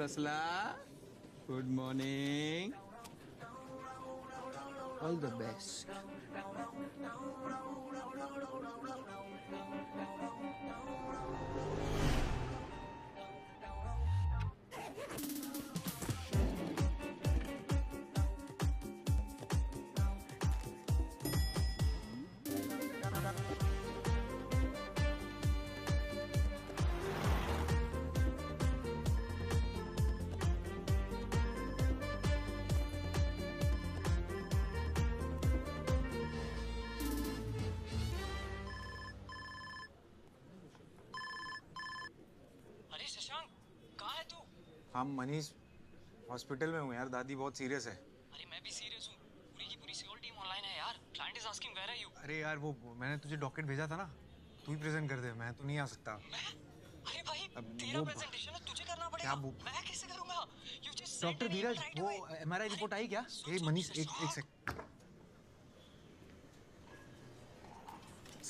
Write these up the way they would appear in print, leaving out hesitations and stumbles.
फसला, good morning, all the best. हाँ Manish, hospital में हूँ यार, दादी बहुत सीरियस है। अरे मैं भी सीरियस हूँ, पूरी की पूरी सियोल टीम ऑनलाइन है यार। Client is asking where are you. अरे यार वो मैंने तुझे डॉक्यूमेंट भेजा था ना, तू ही प्रेजेंट कर दे, मैं तो नहीं आ सकता। अरे भाई तेरा प्रेजेंटेशन है, तुझे करना पड़ेगा। मैं कैसे करूँगा? यू जस्ट डॉक्टर धीरज, वो एमआरआई रिपोर्ट आई क्या? ए मनीष, एक सेकंड।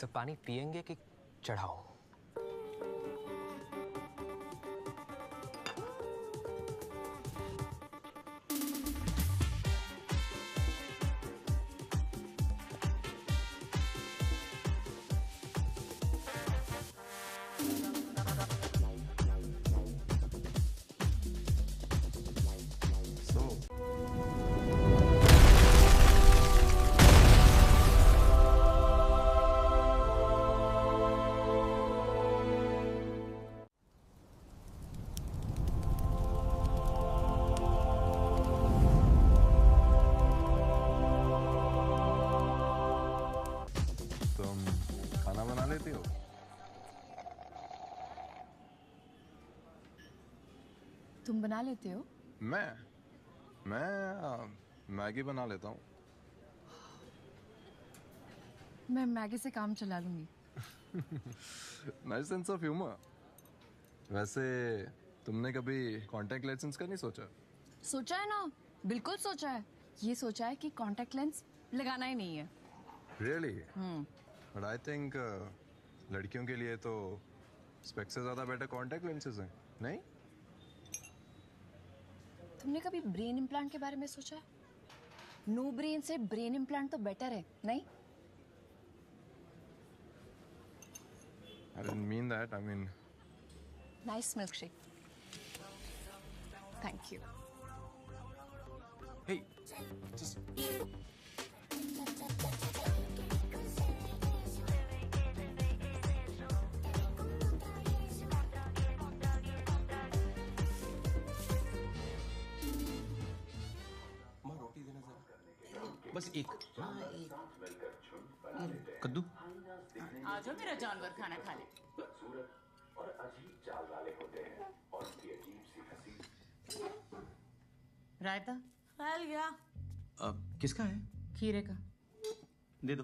सब पानी पिएंगे कि चढ़ाओ? तुम बना लेते हो? मैं मैगी बना लेता हूँ। मैं मैगी से काम चला लूंगी। Nice sense of humour. वैसे तुमने कभी कॉन्टैक्ट लेंस का नहीं सोचा? सोचा है ना, बिल्कुल सोचा है। ये सोचा है कि कॉन्टैक्ट लेंस लगाना ही नहीं है। रियली? बट आई थिंक लड़कियों के लिए तो स्पेक्स से ज्यादा बेटर कॉन्टैक्ट लेंसेज हैं, नहीं? तुमने कभी ब्रेन इम्प्लांट के बारे में सोचा है? नो ब्रेन से ब्रेन इम्प्लांट तो बेटर है, नहीं? I didn't mean that. I mean. Nice milkshake. Thank you. Hey, just. बस एक। कद्दू। आ जाओ मेरा जानवर खाना खा ले। रायता फैल गया। किसका है? खीरे का। दे दो,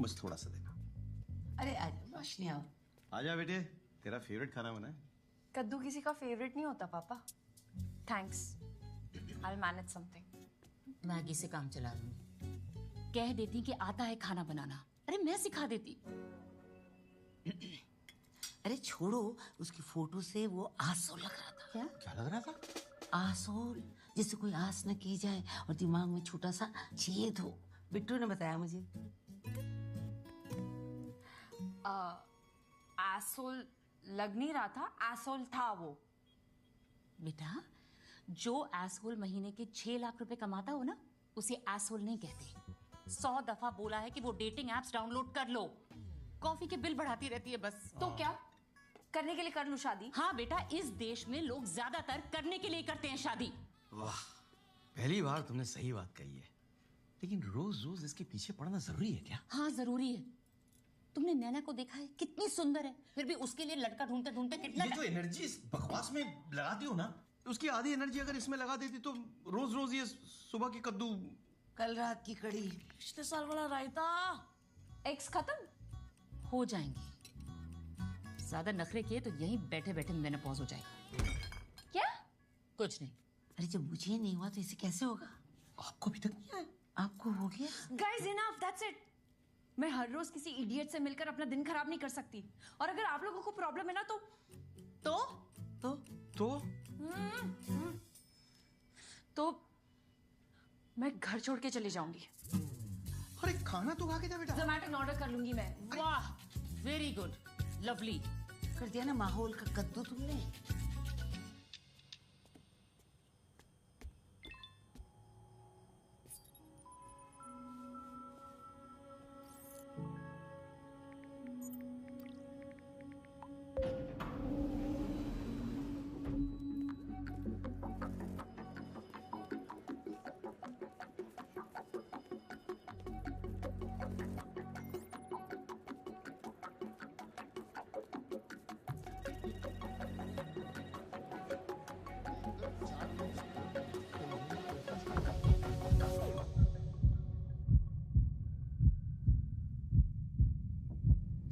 बस थोड़ा सा देना। अरे आजा रोशनी, आओ। आजा बेटे, तेरा फेवरेट खाना बना है। कद्दू किसी का फेवरेट नहीं होता पापा। Thanks, I'll manage something. Maggi से काम चला लूंगी। कह देती कि आता है खाना बनाना, अरे मैं सिखा देती। अरे छोड़ो, उसकी फोटो से वो आसोल लग रहा था। क्या लग रहा था? आसोल, जैसे कोई आस न की जाए और दिमाग में छोटा सा छेद हो। बिट्टू ने बताया मुझे। एसोल लग नहीं रहा था, एसोल था वो। बेटा, जो एसोल महीने के 6 लाख रुपए कमाता हो ना, उसे एसोल नहीं कहते। 100 दफा बोला है कि वो डेटिंग एप्स डाउनलोड कर लो। कॉफी के बिल बढ़ाती रहती है बस। तो क्या करने के लिए कर लूं शादी? हाँ बेटा, इस देश में लोग ज्यादातर करने के लिए करते हैं शादी। वाह, पहली बार तुमने सही बात कही है। लेकिन रोज रोज इसके पीछे पड़ना जरूरी है क्या? हाँ जरूरी है। तुमने नैना को देखा है, कितनी सुंदर है, फिर भी उसके लिए लड़का ढूंढते ढूंढते कितना। ये जो एनर्जी इस बकवास में लगाती हो ना, उसकी आधी एनर्जी अगर इसमें लगा देती तो रोज रोज ये सुबह की कद्दू, कल रात की कड़ी, पिछले साल वाला रायता, एक्स खत्म हो जाएंगे। ज्यादा नखरे किए तो यहीं बैठे बैठे मेनोपॉज हो जाएगा। क्या? कुछ नहीं। अरे जब मुझे नहीं हुआ तो इसे कैसे होगा? आपको अभी तक नहीं आया? आपको हो गया? Guys, enough, that's it. मैं हर रोज किसी इडियट से मिलकर अपना दिन खराब नहीं कर सकती। और अगर आप लोगों को प्रॉब्लम है ना तो तो तो मैं घर छोड़ के चली जाऊंगी। अरे खाना तो खा के जा बेटा। जोमेटो ऑर्डर कर लूंगी मैं। वाह, वेरी गुड, लवली। कर दिया ना माहौल का कद्दू तुमने।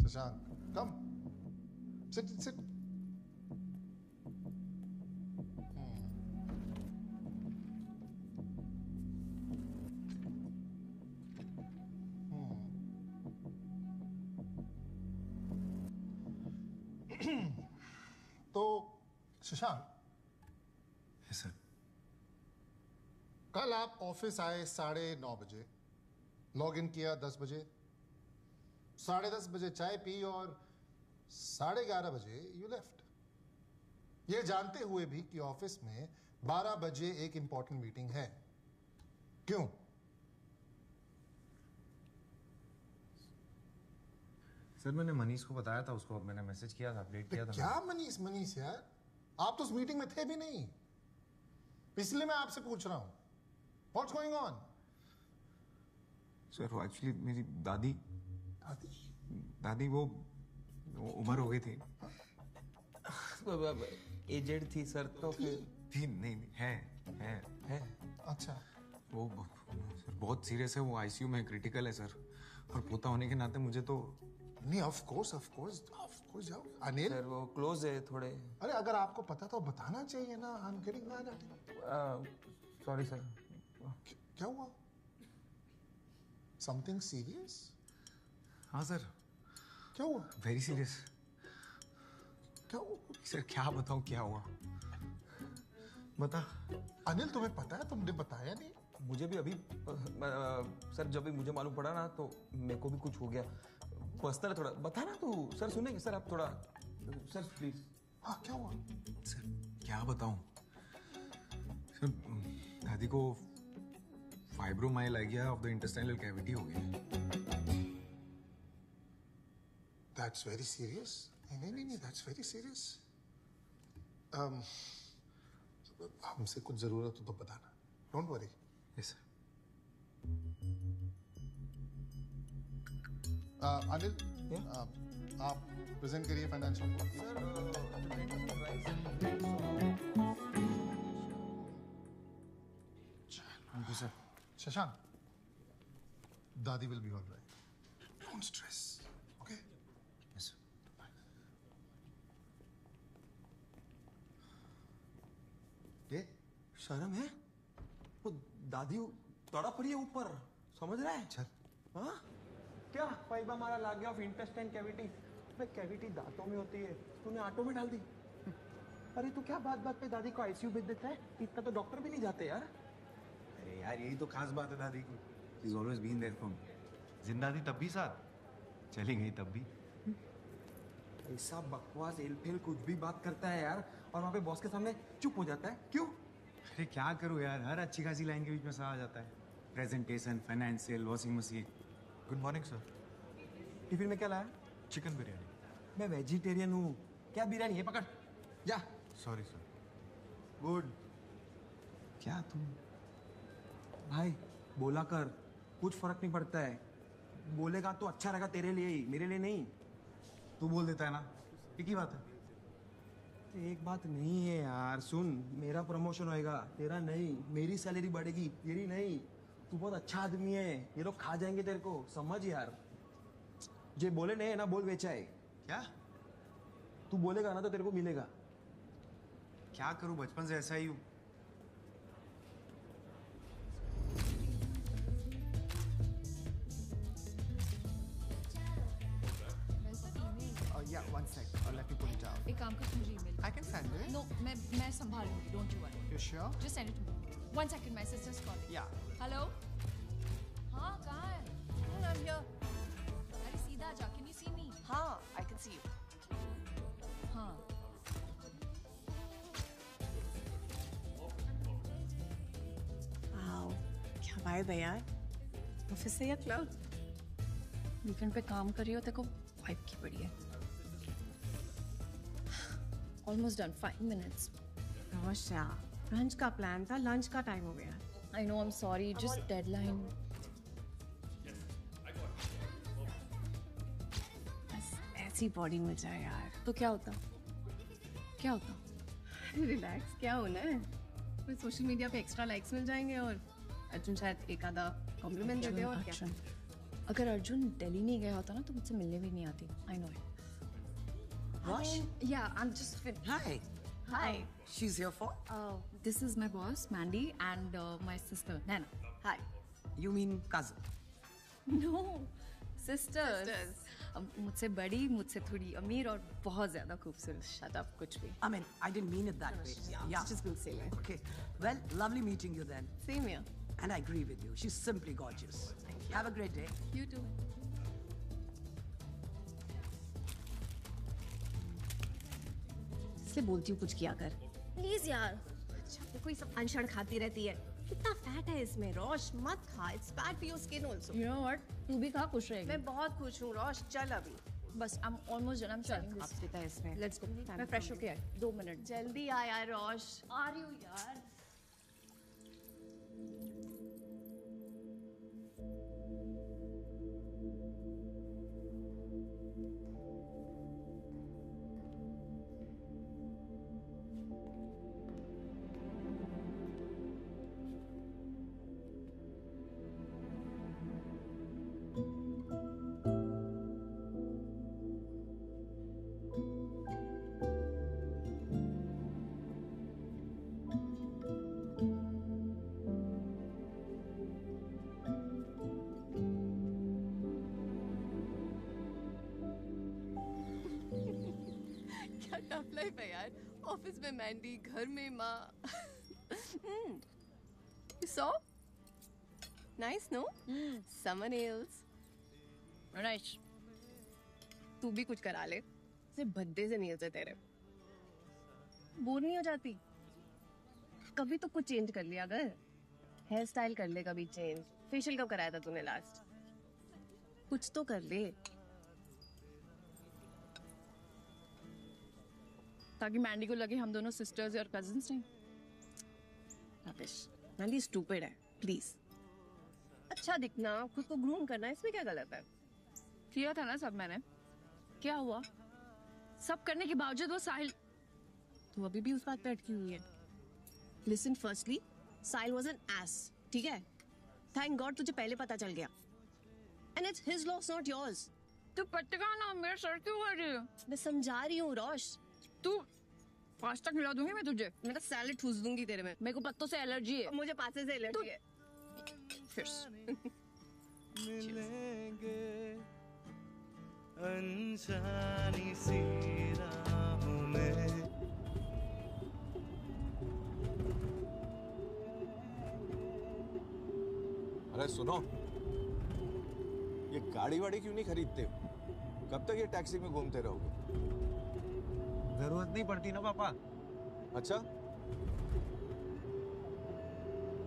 Shashank, come. Sit. तो शशांक, यस सर। कल आप ऑफिस आए 9:30 बजे, लॉग इन किया 10 बजे, 10:30 बजे चाय पी और 11:30 बजे यू लेफ्ट, ये जानते हुए भी कि ऑफिस में 12 बजे एक इंपॉर्टेंट मीटिंग है। क्यों? सर मैंने मनीष को बताया था, उसको मैंने मैसेज किया था, अपडेट किया था। क्या मनीष यार, आप तो उस मीटिंग में थे भी नहीं, इसलिए मैं आपसे पूछ रहा हूं व्हाट्स गोइंग ऑन। सर वो एक्चुअली मेरी दादी वो उम्र हो गई थी। एजेड थी सर, तो फिर थी नहीं है। अच्छा, वो सर बहुत सीरियस है, वो आईसीयू में क्रिटिकल है सर, और पोता होने के नाते मुझे तो नहीं, ऑफ कोर्स जाओ। अनिल सर वो क्लोज है थोड़े। अरे अगर आपको पता तो बताना चाहिए ना। I am getting mad at you. Sorry sir. क्या हुआ? Something serious? हाँ सर। क्या हुआ? Very serious. क्या हुआ सर? क्या बताऊं क्या हुआ, बता। अनिल तुम्हें पता है, तुमने बताया नहीं। मुझे भी अभी सर जब भी मुझे मालूम पड़ा ना तो मेरे को भी कुछ हो गया पर्सनल, थोड़ा बता ना तू। सर सुनेंगे सर आप थोड़ा, सर प्लीज। हाँ क्या हुआ? सर क्या बताऊं सर, दादी को fibromyalgia of the intestinal cavity हो गई। That's very serious. नहीं, दैट्स वेरी सीरियस। हमसे कुछ जरूरत हो तो बताना, don't worry. Yes sir. Anil आप प्रेजेंट करिए financial report. Thank you sir. Shashank, दादी will be alright, don't stress, okay? Yes sir. ये शर्म है? वो दादी तड़प रही है ऊपर, समझ रहा है? चल। हाँ क्या पाइबा मारा लाग गया ऑफ इंटेस्टाइन कैविटी। अबे कैविटी दांतों में होती है, तूने आटो में डाल दी। अरे तू क्या बात पे दादी को आईसीयू भेज देता है? इतना तो डॉक्टर भी नहीं जाते यार। अरे यार यही तो खास बात है दादी की, she is always been there for me. जिंदा थी तब भी साथ, चली गई तब भी। ऐसा बकवास एलफेल कुछ भी बात करता है यार, और वहाँ पे बॉस के सामने चुप हो जाता है, क्यों? अरे क्या करूं यार, हर अच्छी खासी लाइन के बीच में सा आ जाता है। Presentation, financial, washing machine. Good morning sir. Tiffin में क्या लाया? चिकन बिरयानी। मैं वेजिटेरियन हूँ, क्या बिरयानी है? पकड़ जा। Sorry sir. गुड। क्या तुम? भाई बोला कर, कुछ फर्क नहीं पड़ता है। बोलेगा तो अच्छा रहेगा तेरे लिए ही, मेरे लिए नहीं। तू बोल देता है ना, एक ही बात है। एक बात नहीं है यार, सुन, मेरा प्रमोशन होएगा, तेरा नहीं। मेरी सैलरी बढ़ेगी, तेरी नहीं। तू बहुत अच्छा आदमी है, ये लोग खा जाएंगे तेरे को, समझ यार। जे बोले नहीं है ना, बोल बेचा है। क्या? तू बोलेगा ना तो तेरे को मिलेगा। क्या करूं, बचपन से ऐसा ही हूं। Yeah, one sec. let me pull it out. एक काम कर मुझे email I can send it. No मैं संभालूंगी don't you worry You sure? Just send it to me 1 second my sister's calling Yeah. Hello हाँ कहाँ है आई एम हियर अरे सीधा जा कैन यू सी मी हाँ आई कैन सी यू हाँ वाओ क्या वाइब है यार ऑफिस से या क्लब वीकेंड पे काम कर रही हो तेको वाइब की पड़ी है ऑलमोस्ट डन 5 मिनट्स रोशा लंच का प्लान था लंच का टाइम हो गया I know I am sorry just deadline बस ऐसी बॉडी मिल जाए यार तो क्या होता रिलैक्स क्या होना है कोई सोशल मीडिया पे एक्स्ट्रा लाइक्स मिल जाएंगे और अर्जुन शायद एक आधा कॉम्प्लीमेंट दे दे और क्या अगर अर्जुन दिल्ली नहीं गया होता ना तो मुझसे मिलने भी नहीं आती आई नो Rosh? या I am just Hi. Hi. She's here for? This is my boss, Mandy, and my sister, Nana. Hi. You mean cousin? No, sisters. मुझसे बड़ी, मुझसे थोड़ी अमीर और बहुत ज़्यादा खूबसूरत. Shut up, कुछ भी. I mean, I didn't mean it that way. Yeah. Just gonna say it. Okay. Well, lovely meeting you then. Same here. And I agree with you. She's simply gorgeous. Thank you. Have a great day. You too. इसलिए बोलती हूँ कुछ किया कर. Please यार अच्छा कोई सब अनशन खाती रहती है कितना फैट है इसमें रोश मत खा it's bad for your skin also You know what? तू भी खा खुश रहेगी. मैं बहुत खुश हूँ रोश चल अभी बस I'm almost done. I'm selling this. आप है इसमें Let's go. मैं फ्रेश होके आई. 2 मिनट. जल्दी आ यार रोश आ रही हूँ यार. क्या टफ लाइफ है यार ऑफिस में मैंडी घर में माँ so nice no summer nails Nice. तू भी कुछ करा ले सिर्फ भद्दे से नेल्स है तेरे बोर नहीं हो जाती कभी तो कुछ चेंज कर लिया अगर हेयर स्टाइल कर ले कभी चेंज फेशियल कब कराया था तूने लास्ट कुछ तो कर ले ताकि मैंडी को लगे हम दोनों सिस्टर्स और कजिन्स हैं. रबिश मैंडी स्टूपिड है प्लीज अच्छा दिखना खुद को ग्रूम करना इसमें क्या गलत है किया था ना सब मैंने. क्या हुआ? सब करने के बावजूद वो साहिल. तू अभी भी उस बात पे अटकी हुई है listen firstly Sahil was an S ठीक है थैंक गॉड तुझे पहले पता चल गया and it's his loss not yours तू पटका ना मेरे सर क्यों कर रही है? मैं समझा रही हूँ रोश तू पास्ता खिला दूंगी मैं तुझे. मैं तो सैलेड ठूस दूंगी तेरे में मेरे को पत्तों से एलर्जी है. मुझे पासे से एलर्जी है फिर मिलेंगे अनजानी सी राहों में अरे सुनो, ये गाड़ी वाड़ी क्यों नहीं खरीदते? कब तक ये टैक्सी में घूमते रहोगे? जरूरत नहीं पड़ती ना पापा. अच्छा,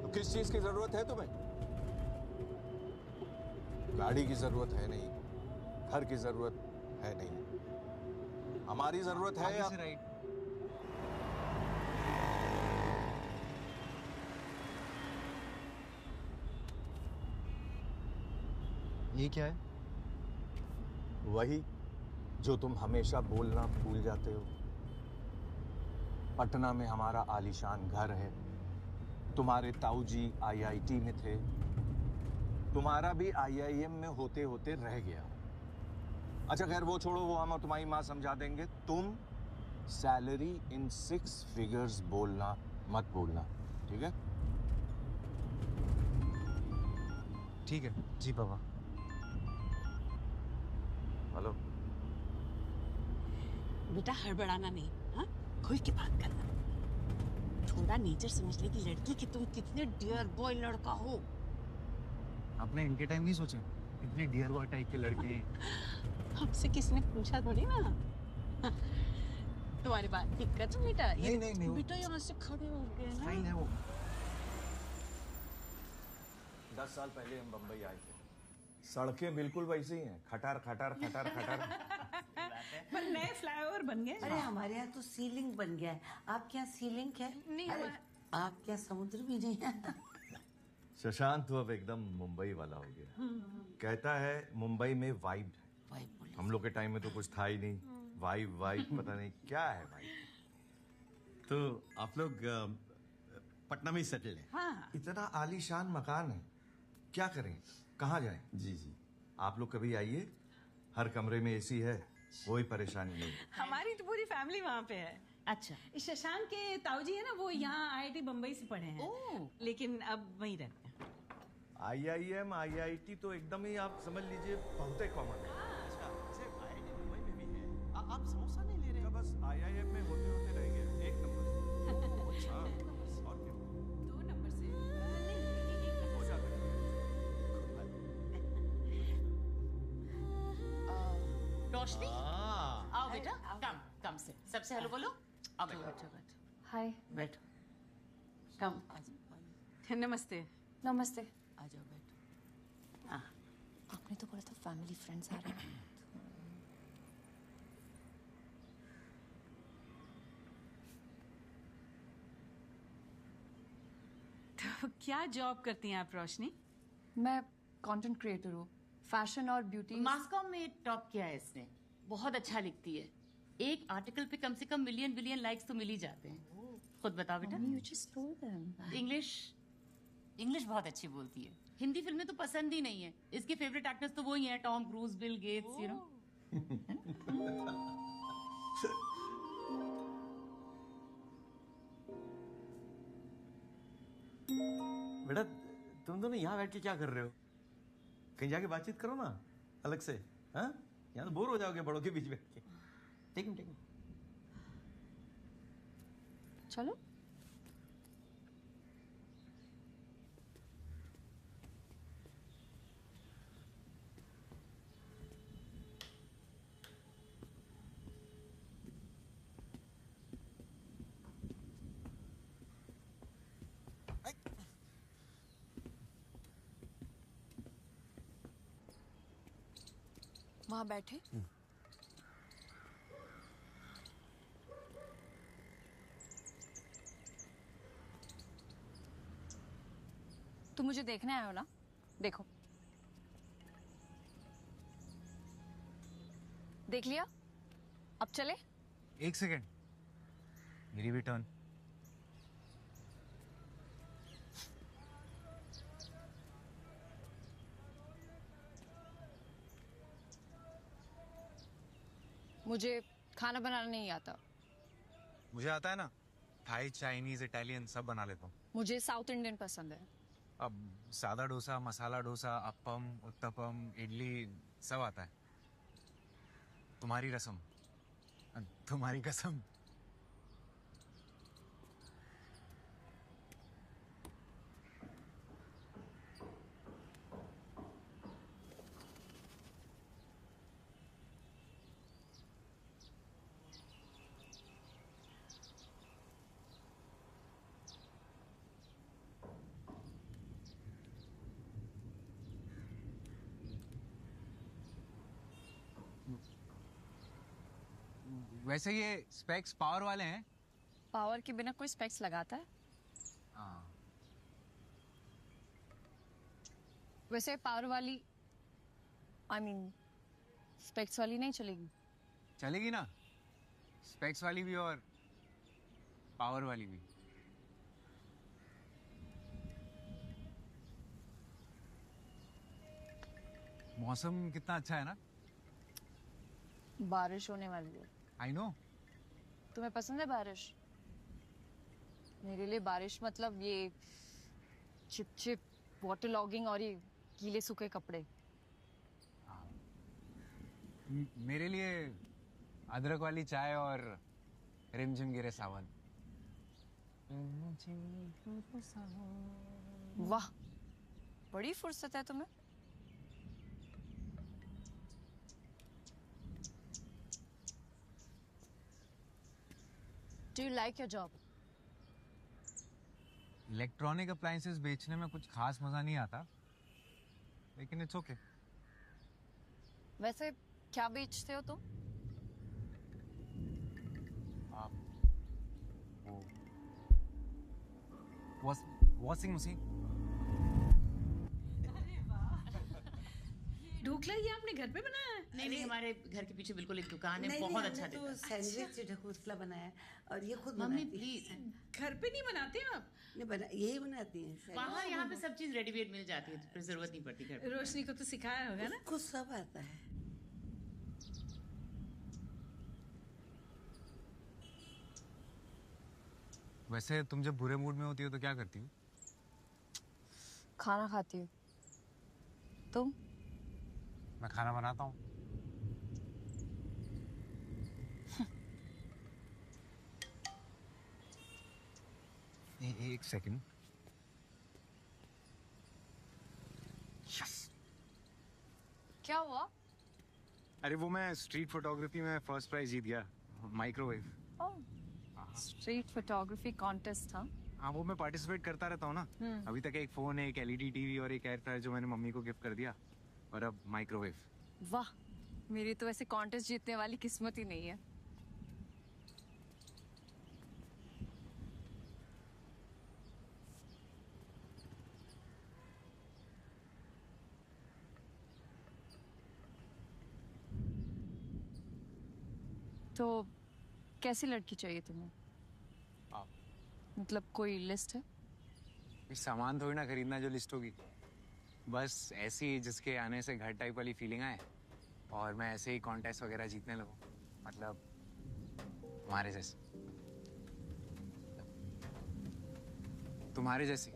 तो किस चीज की जरूरत है तुम्हें? गाड़ी की जरूरत है नहीं, घर की जरूरत है नहीं, हमारी जरूरत है या... राइट. ये क्या है? वही जो तुम हमेशा बोलना भूल जाते हो. पटना में हमारा आलीशान घर है. तुम्हारे ताऊजी आईआईटी में थे. तुम्हारा भी आईआईएम में होते होते रह गया. अच्छा खैर वो छोड़ो, वो हम और तुम्हारी माँ समझा देंगे. तुम सैलरी इन 6 फिगर्स बोलना मत भूलना, ठीक है? ठीक है जी पापा. हेलो. बेटा हड़बड़ाना नहीं, हाँ? खुल के बात करना। थोड़ा नेचर समझने की लड़की कि तुम कितने डियर बॉय लड़का हो। आपने इनके टाइम नहीं सोचा इतने डियर बॉय टाइप के लड़के? हमसे किसने पूछा थोड़ी ना। तुम्हारी बात दिक्कत है बेटा? नहीं बेटा यहाँ से खड़े हो गए ना। फाइन है वो। 10 साल पहले हम बम्बई आए थे, सड़कें बिल्कुल वैसी ही हैं, खटार खटार खटार खटार। पर नए फ्लाईओवर बन गए। अरे हमारे यहाँ तो सीलिंग बन गया है, आपके यहाँ सीलिंग है? नहीं, आपके यहाँ समुद्र भी नहीं है। शशांक तो अब एकदम मुंबई वाला हो गया। कहता है मुंबई में वाइब है। हम लोग के टाइम में तो कुछ था ही नहीं। वाइब पता नहीं क्या है भाई। तो आप लोग पटना में ही सेटल हैं? हाँ। इतना आलीशान मकान है, क्या करें, कहाँ जाएं? जी। आप लोग कभी आइए, हर कमरे में एसी है, कोई परेशानी नहीं। हमारी तो पूरी फैमिली वहाँ पे है। अच्छा, शशांक के ताऊजी है ना, वो यहाँ आईआईटी बम्बई से पढ़े हैं, लेकिन अब वहीं रहते हैं। IIM IIT तो एकदम ही आप समझ लीजिए बहुत कॉमन है। आप समोसा नहीं ले रहे? बस IIM में होते होते रह गया 1 नंबर। अच्छा, और क्या? 2 नंबर से हो जाता है। रोशनी, आओ बेटा, कम से सबसे हेलो बोलो। आओ बैठो। हाय। बैठो, कम। नमस्ते। नमस्ते। आ जाओ, बैठो। आपने तो बोला था फैमिली फ्रेंड्स आ रहे हैं। तो क्या जॉब करती हैं आप रोशनी? मैं कंटेंट क्रिएटर हूँ, फैशन और ब्यूटी। मास्कॉम में टॉप किया है इसने, बहुत अच्छा लिखती है। एक आर्टिकल पे कम से कम मिलियन बिलियन लाइक्स तो मिल ही जाते हैं। खुद बताओ बेटा। You just told them. English बहुत अच्छी बोलती है। हिंदी फिल्में तो पसंद ही नहीं है। इसके फेवरेट एक्टर्स तो वही हैं, Tom cruise, Bill Gates, you know. बेटा, तुम दोनों यहाँ बैठ के क्या कर रहे हो? कहीं जाके बातचीत करो ना अलग से। हाँ, यहाँ तो बोर हो जाओगे बड़ों के बीच बैठ के। Take him. चलो। वहां बैठे। तुम मुझे देखने आए हो ना? देखो, देख लिया? अब चले? 1 सेकेंड, मेरी भी टर्न। मुझे खाना बनाना नहीं आता। मुझे आता है ना, थाई, चाइनीज, इटालियन सब बना लेता हूँ। मुझे साउथ इंडियन पसंद है। अब सादा डोसा, मसाला डोसा, अप्पम, उत्तपम, इडली सब आता है। तुम्हारी रसम, तुम्हारी कसम। वैसे ये स्पेक्स पावर वाले हैं? पावर के बिना कोई स्पेक्स लगाता है? हाँ। वैसे पावर वाली, I mean, स्पेक्स वाली नहीं चलेगी? चलेगी ना, स्पेक्स वाली भी और पावर वाली भी। मौसम कितना अच्छा है ना? बारिश होने वाली है। I know. तुम्हें पसंद है बारिश? मेरे लिए बारिश मतलब ये चिप चिप वाटर लॉगिंग और ये गीले सूखे कपड़े। मेरे लिए अदरक वाली चाय और रिमझिम गिरे सावन। वाह, बड़ी फुर्सत है तुम्हें। Do you like your job? Electronic appliances बेचने में कुछ खास मजा नहीं आता, लेकिन इट्स ओके। वैसे क्या बेचते हो तुम? Washing machine. ढोकला ये आपने घर पे बनाया है? नहीं नहीं, हमारे घर के पीछे बिल्कुल एक दुकान है, नहीं, बहुत नहीं, अच्छा हमने देता तो है। सैंडविच ढोकला बनाया है और ये खुद मम्मी बनाती प्लीज, है। घर पे नहीं बनाते आप? नहीं बना, यही बनाती है। वहाँ यहाँ पे सब चीज रेडीमेड मिल जाती है, तो फिर जरूरत नहीं पड़ती घर पे। रोशनी को तो सिखाया होगा ना? कुछ सब आता है। वैसे तुम जब बुरे मूड में होती हो तो क्या करती हो? खाना खाती हूँ। तुम? मैं खाना बनाता हूँ। एक सेकंड। यस। क्या हुआ? अरे वो मैं स्ट्रीट फोटोग्राफी में फर्स्ट प्राइज जीत गया, माइक्रोवेव। स्ट्रीट फोटोग्राफी कॉन्टेस्ट था? हाँ, वो मैं पार्टिसिपेट करता रहता हूँ ना। अभी तक एक फोन, एक एलईडी टीवी और एक एयर फ्रायर जो मैंने मम्मी को गिफ्ट कर दिया, और अब माइक्रोवेव। वाह, मेरी तो वैसे कॉन्टेस्ट जीतने वाली किस्मत ही नहीं है। तो कैसी लड़की चाहिए तुम्हें? मतलब कोई लिस्ट है? सामान थोड़ी ना खरीदना जो लिस्ट होगी, बस ऐसी जिसके आने से घर टाइप वाली फीलिंग आए और मैं ऐसे ही कॉन्टेस्ट वगैरह जीतने लगूं। मतलब तुम्हारे जैसे। तुम्हारे जैसी।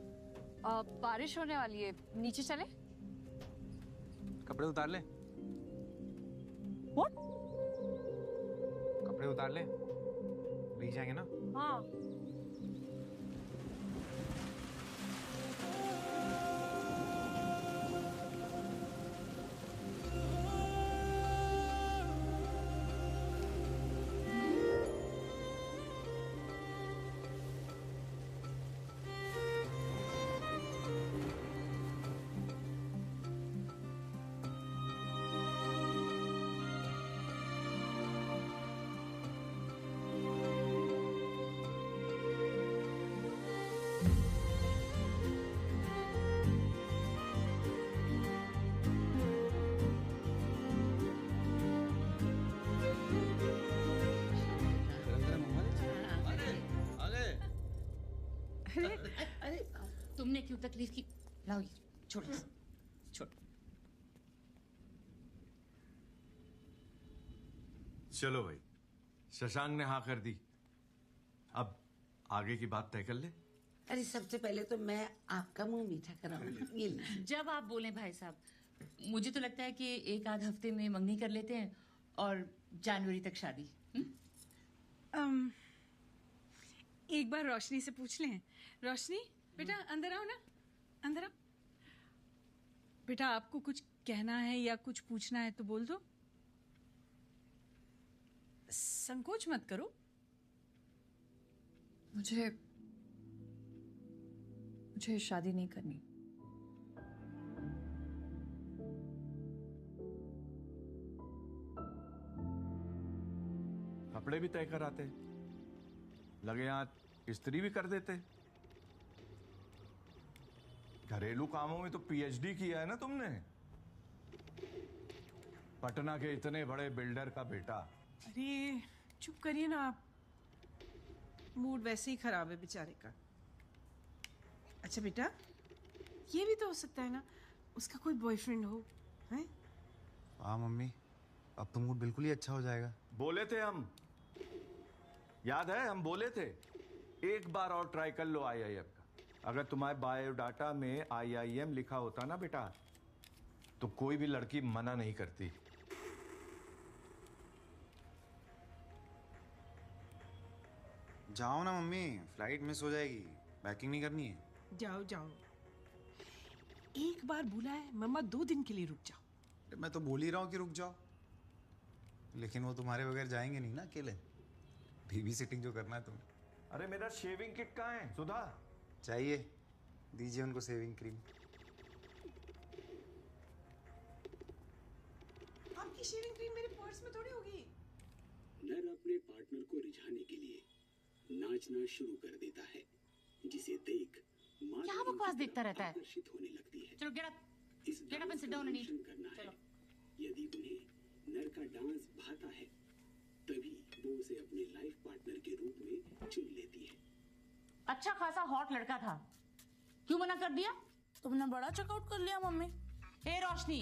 बारिश होने वाली है, नीचे चले? कपड़े उतार ले। What? कपड़े उतार ले, भीग जाएंगे ना। हाँ। अरे तुमने क्यों तकलीफ की? लाओ ये, छोड़ो छोड़ो। चलो भाई, शशांक ने हाँ कर दी, अब आगे की बात तय कर ले। अरे सबसे पहले तो मैं आपका मुंह मीठा कराऊंगी। ये लीजिए। जब आप बोले भाई साहब, मुझे तो लगता है कि एक आध हफ्ते में मंगनी कर लेते हैं और जनवरी तक शादी। एक बार रोशनी से पूछ लें। रोशनी बेटा अंदर आओ ना, अंदर आओ। बेटा आपको कुछ कहना है या कुछ पूछना है तो बोल दो, संकोच मत करो। मुझे शादी नहीं करनी। कपड़े भी तय कराते, लगे यहाँ इस्त्री भी कर देते। घरेलू कामों में तो पीएचडी किया है ना तुमने। पटना के इतने बड़े बिल्डर का बेटा। अरे चुप करिए ना आप, मूड वैसे ही खराब है बेचारे का। अच्छा बेटा, ये भी तो हो सकता है ना उसका कोई बॉयफ्रेंड हो, हैं? हाँ मम्मी, अब तो मूड बिल्कुल ही अच्छा हो जाएगा। बोले थे हम, याद है हम बोले थे, एक बार और ट्राई कर लो आईआईएम का। अगर तुम्हारे बायोडाटा में आईआईएम लिखा होता ना बेटा, तो कोई भी लड़की मना नहीं करती। जाओ ना मम्मी, फ्लाइट मिस हो जाएगी, पैकिंग नहीं करनी है। जाओ जाओ, एक बार बोला है मम्मा 2 दिन के लिए रुक जाओ। मैं तो बोल ही रहा हूँ कि रुक जाओ, लेकिन वो तुम्हारे बगैर जाएंगे नहीं ना अकेले। बेबी सिटिंग जो करना है तुम्हें। अरे मेरा शेविंग किट कहाँ है सुधा? चाहिए, दीजिए उनको सेविंग क्रीम। आपकी शेविंग क्रीम मेरे पर्स में थोड़ी होगी। नर अपने पार्टनर को रिझाने के लिए नाचना शुरू कर देता है, जिसे देख क्या बकवास देखता रहता है? आकर्षित होने लगती है। चलो get up and sit down and eat. करना है। यदि उन्हें नर का डांस भाता है, तभी वो उसे अपने लाइफ पार्टनर के रूप में चुन लेती है। अच्छा खासा हॉट लड़का था, क्यों मना कर दिया? तुमने बड़ा चेकआउट कर लिया मम्मी। हे रोशनी,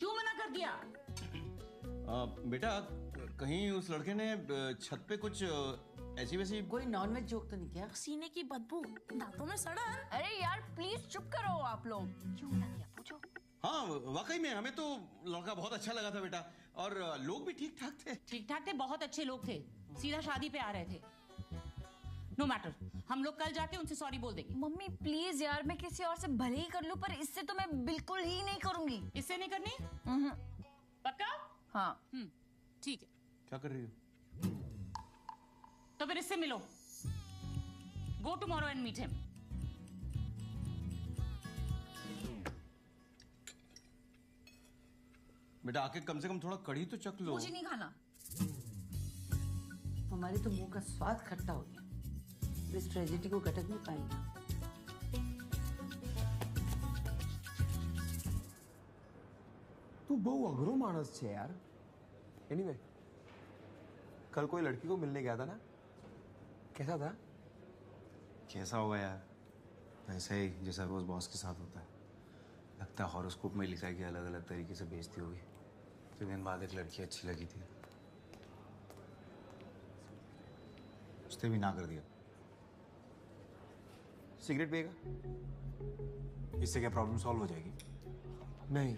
क्यों मना कर दिया? बेटा कहीं उस लड़के ने छत पे कुछ ऐसी वैसी कोई नॉनवेज जोक तो नहीं किया? सीने की बदबू, दांतों में सड़न। अरे यार प्लीज चुप करो आप लोग। क्यों मना किया पूछो। हाँ वाकई में हमें तो लड़का बहुत अच्छा लगा था बेटा, और लोग भी ठीक ठाक थे। ठीक ठाक थे, बहुत अच्छे लोग थे, सीधा शादी पे आ रहे थे। नो मैटर, हम लोग कल जाके उनसे सॉरी बोल देंगे। मम्मी प्लीज यार, मैं किसी और से भले ही कर लूं, पर इससे तो मैं बिल्कुल ही नहीं करूंगी। इससे नहीं करनी? पक्का? हाँ। ठीक है। क्या कर रही हो? तो फिर इससे मिलो। Go tomorrow and meet him. बेटा आके कम से कम थोड़ा कढ़ी तो चख लो। मुझे नहीं खाना। हमारे तो मुंह का स्वाद खट्टा हो गया, इस ट्रेजेडी को घटक नहीं पाएंगे। तू बहु अघरो मानस छे यार। एनीवे, कल कोई लड़की को मिलने गया था ना, कैसा था? कैसा होगा यार, वैसा ही जैसा रोज बॉस के साथ होता है। लगता है हॉरोस्कोप में लिखा है कि अलग अलग तरीके से बेइज्जती होगी। 3 दिन बाद एक लड़की अच्छी लगी थी, उसने भी ना कर दिया। सिगरेट पिएगा? इससे क्या प्रॉब्लम सॉल्व हो जाएगी? नहीं,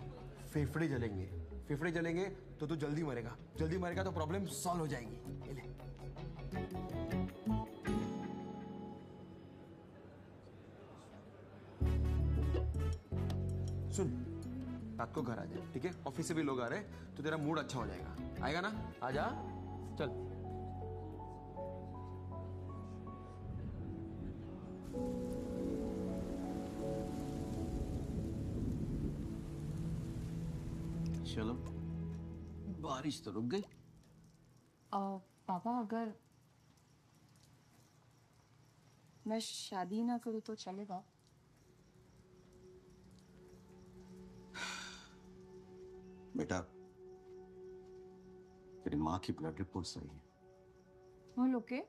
फेफड़े जलेंगे। फेफड़े जलेंगे तो तू जल्दी मरेगा, जल्दी मरेगा तो प्रॉब्लम सॉल्व हो जाएगी। ये ले। सुन, रात को घर आ जा, ठीक है? ऑफिस से भी लोग आ रहे हैं तो तेरा मूड अच्छा हो जाएगा। आएगा ना? आजा, चल। चलो, बारिश तो रुक गई। पापा अगर मैं शादी ना करूँ तो चलेगा? बेटा तेरी माँ की ब्लड रिपोर्ट सही है। वो लोग के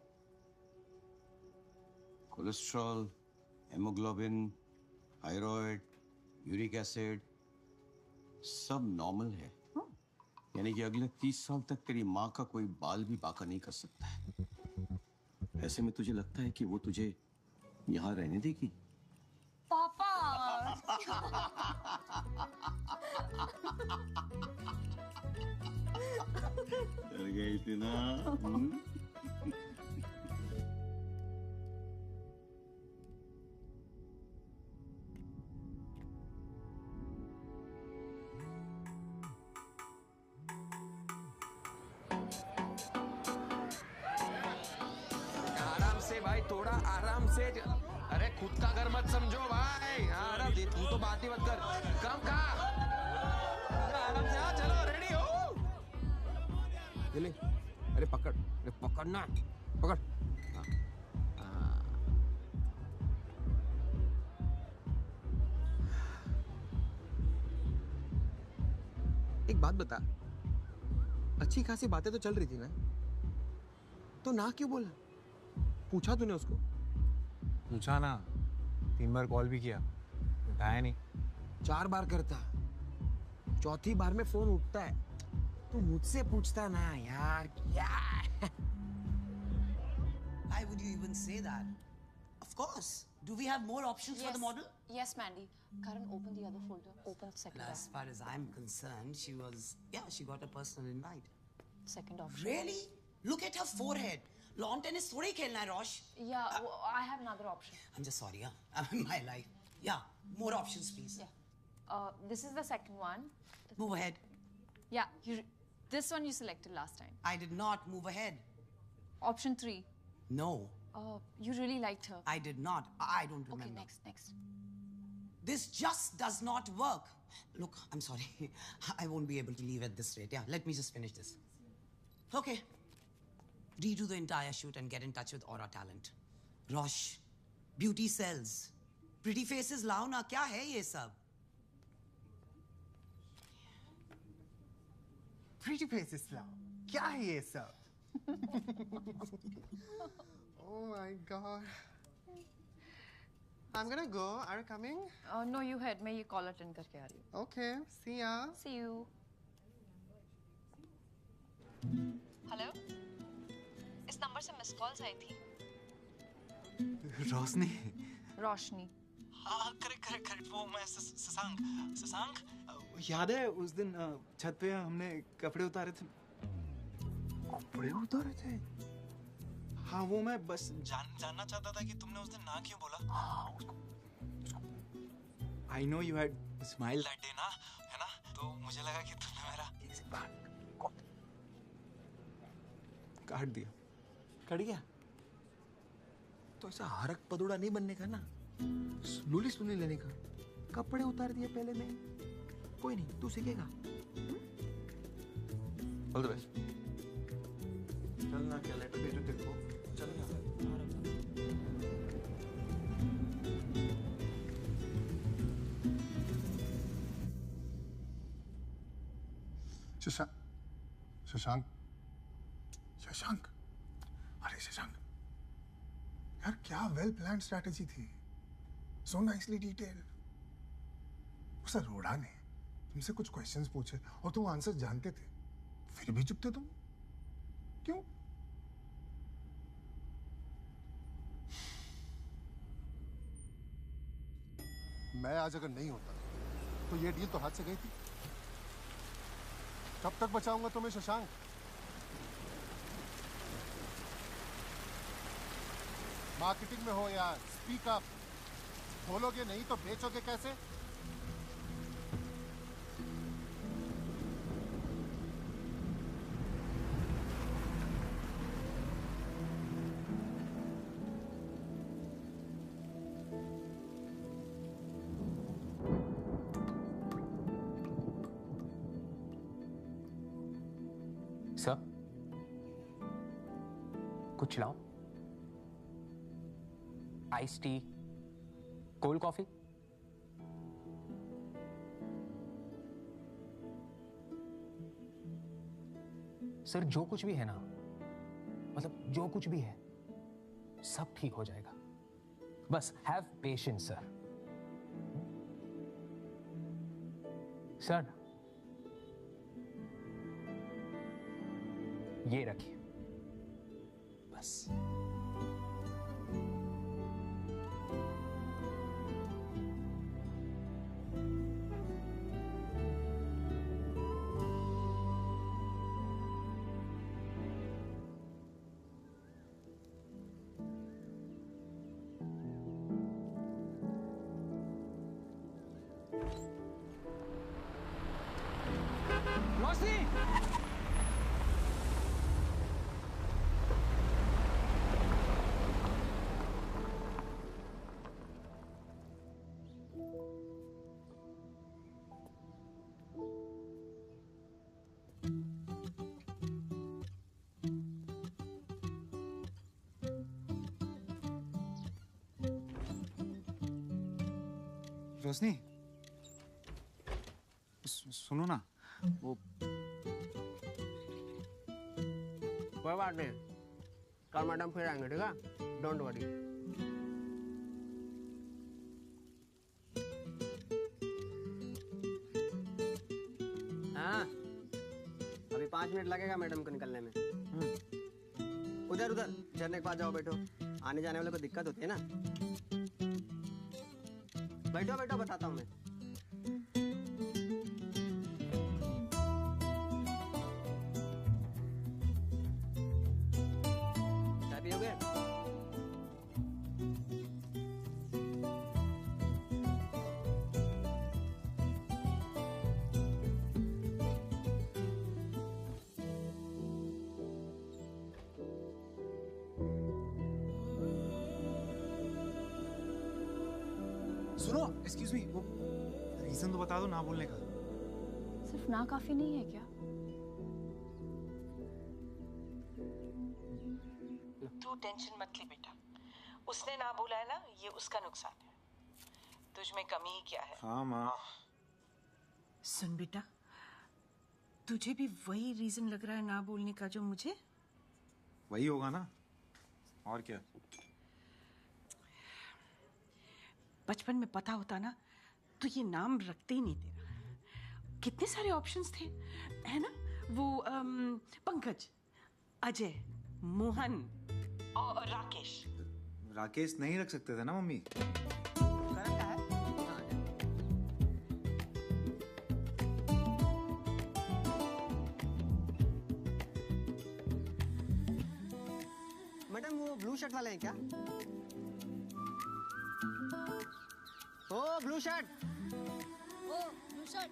cholesterol, haemoglobin, thyroid, uric acid सब नॉर्मल है। यानी कि अगले 30 साल तक तेरी माँ का कोई बाल भी बाका नहीं कर सकता है। ऐसे में तुझे लगता है कि वो तुझे यहाँ रहने देगी? पापा डर गई थी ना? आराम से भाई, थोड़ा आराम से। अरे खुद का घर मत समझो भाई। आराम से, तू तो बात ही मत कर। काम का आराम से। चलो रेडी हो? ये ले। अरे पकड़, अरे पकड़ना, पकड़। एक बात बता, अच्छी खासी बातें तो चल रही थी ना, तो ना क्यों बोला? पूछा तूने उसको? पूछा ना, 3 बार कॉल भी किया, उठाया नहीं। 4 बार करता, चौथी बार में फोन उठता है। तू मुझसे पूछता ना यार, क्या? Why would you even say that? Of course. Do we have more options for the model? Yes, Mandy. Karan, open the other folder. Open second. Well, as far as I'm concerned, she got a personal invite. Second option. Really? Look at her forehead. Lawn tennis थोड़ी खेलना है रोश. Yeah, I have another option. I'm just sorry, my life. Yeah, more options, please. This is the second one. Move ahead. Yeah, this one you selected last time. I did not move ahead. Option 3. No. You really liked her. I did not. I don't remember. Okay, next. This just does not work. Look, I'm sorry. I won't be able to leave at this rate. Yeah, let me just finish this. Okay. Redo the entire shoot and get in touch with Aura Talent. Rosh, beauty sells. Pretty faces lao na. Kya hai ye sab? Pretty faces lao. Kya hai ye sab? Oh my God. I'm gonna go. Are you coming? No, you head. मैं ये call attend करके आ रही हूँ. Okay. See ya. See you. Hello? इस number से miss calls आई थी. रोशनी. रोशनी. हाँ, correct. वो मैं शशांक. याद है उस दिन छत पे हमने कपड़े उतारे थे. कपड़े उतारे थे? हाँ, वो मैं बस जानना चाहता था कि तुमने उस दिन ना क्यों बोला. I know you had smiled that day ना, है ना? तो मुझे लगा कि तुमने मेरा काट दिया. कट गया तो ऐसा हरक पदोड़ा नहीं बनने का ना, स्लोली लेने का. कपड़े उतार दिए पहले में, कोई नहीं, तू सीखेगा. All the best. चलना क्या लेटर भेजो तेरे को. चलना. शशांक. अरे शशांक, यार क्या वेल प्लान स्ट्रैटेजी थी. So nicely detail. उस अरोड़ा ने तुमसे कुछ क्वेश्चंस पूछे और तुम आंसर जानते थे, फिर भी चुप थे तुम. क्यों? मैं आज अगर नहीं होता तो ये डील तो हाथ से गई थी. कब तक बचाऊंगा तुम्हें शशांक? मार्केटिंग में हो यार, स्पीक अप. बोलोगे नहीं तो बेचोगे कैसे? सर, कुछ लाओ. Ice tea, cold coffee. Sir, जो कुछ भी है ना, मतलब जो कुछ भी है, सब ठीक हो जाएगा. बस हैव पेशेंस सर. सर, ये रखिए. बस. रोशनी. रोशनी, सुनो ना, वो कोई बात नहीं, कल मैडम फिर आएंगे, ठीक है? Don't worry. हाँ, अभी 5 मिनट लगेगा मैडम को निकलने में. उधर झरने के पास जाओ, बैठो. आने जाने वाले को दिक्कत होती है ना. बैठो, बताता हूँ मैं. सुनो, एक्सक्यूज मी, वो रीजन तो बता दो ना बोलने का। सिर्फ ना काफी नहीं है क्या? तू टेंशन मत ले बेटा, उसने ना बोला है ना, ये उसका नुकसान है, तुझ में कमी ही क्या है। हाँ माँ। सुन बेटा, तुझे भी वही रीजन लग रहा है ना बोलने का जो मुझे? वही होगा ना, और क्या। बचपन में पता होता ना तो ये नाम रखते ही नहीं तेरा। कितने सारे ऑप्शंस थे, है ना? वो पंकज, अजय, मोहन और राकेश। राकेश नहीं रख सकते थे ना मम्मी? मैडम वो ब्लू शर्ट वाले हैं क्या? ओ ब्लू शर्ट। ओ ब्लू शर्ट।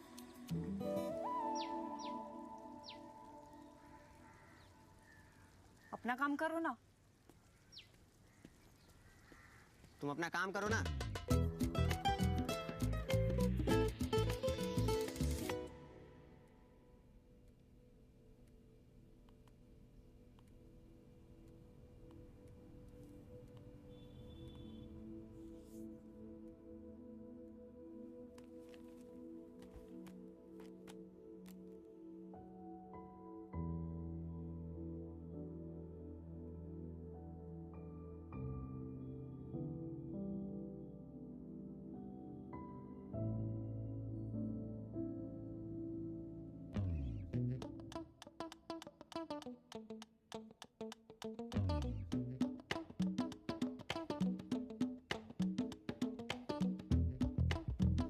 अपना काम करो ना। तुम अपना काम करो ना।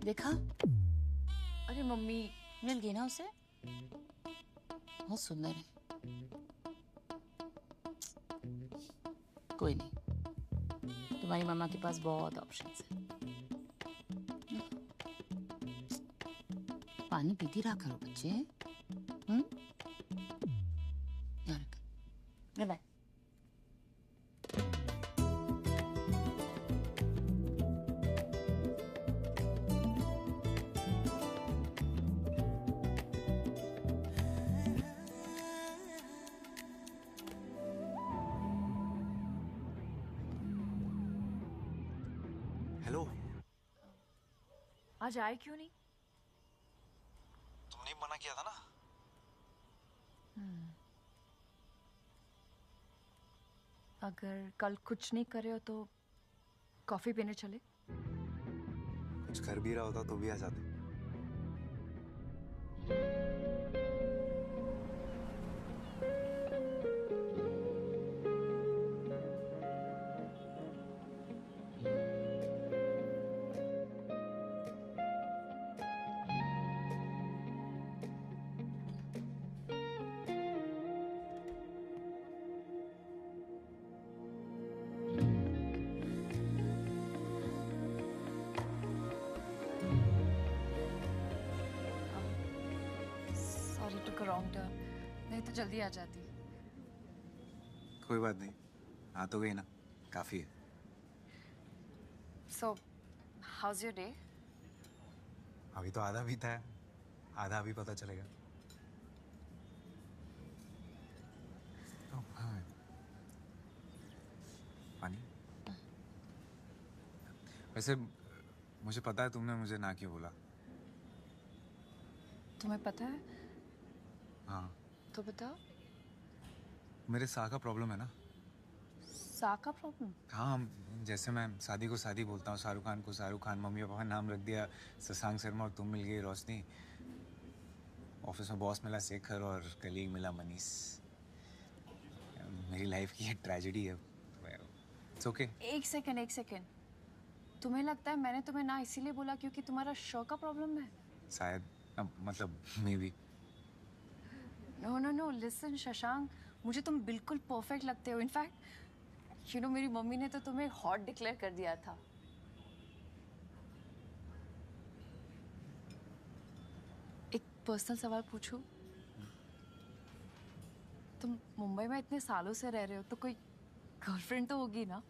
देखा? अरे मम्मी, मिल गई ना उसे? बहुत सुंदर है। कोई नहीं, तुम्हारी मामा के पास बहुत ऑप्शंस है। पानी पीती रहा करो बच्चे। ध्यान रखो। बाय। हेलो। आज आए क्यों नहीं? तुमने ही मना किया था ना। अगर कल कुछ नहीं करे हो तो कॉफी पीने चले? कुछ कर भी रहा होता तो भी आ जाते। सॉरी टू रॉन्ग टर्न, नहीं तो जल्दी आ जाती। कोई बात नहीं, आ तो गई ना, काफी है। सो हाउज योर डे? अभी तो आधा बीता है, आधा अभी पता चलेगा। हाँ। पानी? वैसे मुझे पता है तुमने मुझे ना क्यों बोला। तुम्हें पता है? हाँ। तो बताओ। मेरे साह का प्रॉब्लम है ना। साह का प्रॉब्लम? हाँ, जैसे मैं शादी को शादी बोलता हूँ, शाहरुख खान को शाहरुख खान, मम्मी पापा का नाम रख दिया शशांक शर्मा, और तुम मिल गई रोशनी। ऑफिस में बॉस मिला शेखर और कलीग मिला मनीष। मेरी लाइफ की ये ट्रेजेडी है। It's okay. एक सेकेंड। तुम्हें लगता है मैंने तुम्हें ना इसीलिए बोला क्योंकि तुम्हारा शो का प्रॉब्लम है? शायद, मतलब maybe. No listen Shashank, मुझे तुम बिल्कुल परफेक्ट लगते हो। इनफैक्ट मेरी मम्मी ने तो तुम्हें हॉट डिक्लेयर कर दिया था। एक पर्सनल सवाल पूछूं? तुम मुंबई में इतने सालों से रह रहे हो तो कोई गर्लफ्रेंड तो होगी ना?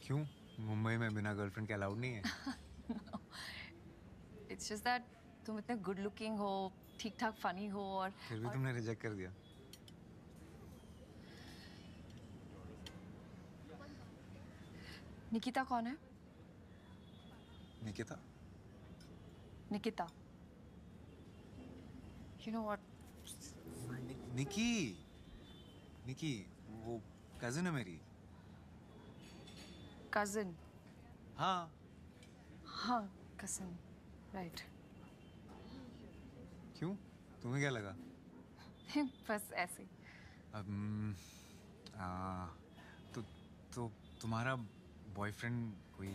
क्यों? मुंबई में बिना गर्लफ्रेंड के अलाउड नहीं है? इट्स जस्ट दैट तुम इतने गुड लुकिंग हो, ठीक ठाक फनी हो और फिर भी तुमने रिजेक्ट कर दिया। निकिता कौन है? Nikita? Nikita. You know what? निकी, निकी, वो कजिन है मेरी। कजिन? हाँ। हाँ, कजिन, राइट। क्यों? तुम्हें क्या लगा? बस ऐसे। तो तुम्हारा बॉयफ्रेंड कोई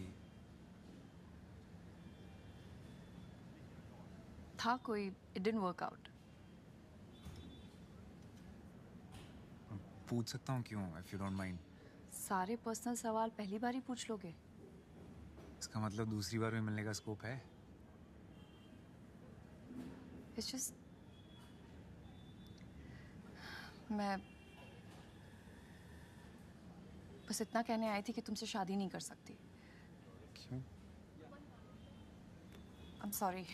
था कोई, it didn't work out. पूछ सकता हूँ क्यों, if you don't mind? सारे पर्सनल सवाल पहली बार ही पूछ लोगे? इसका मतलब दूसरी बार भी मिलने का स्कोप है? It's just मैं बस इतना कहने आई थी कि तुमसे शादी नहीं कर सकती। क्यों? I'm sorry.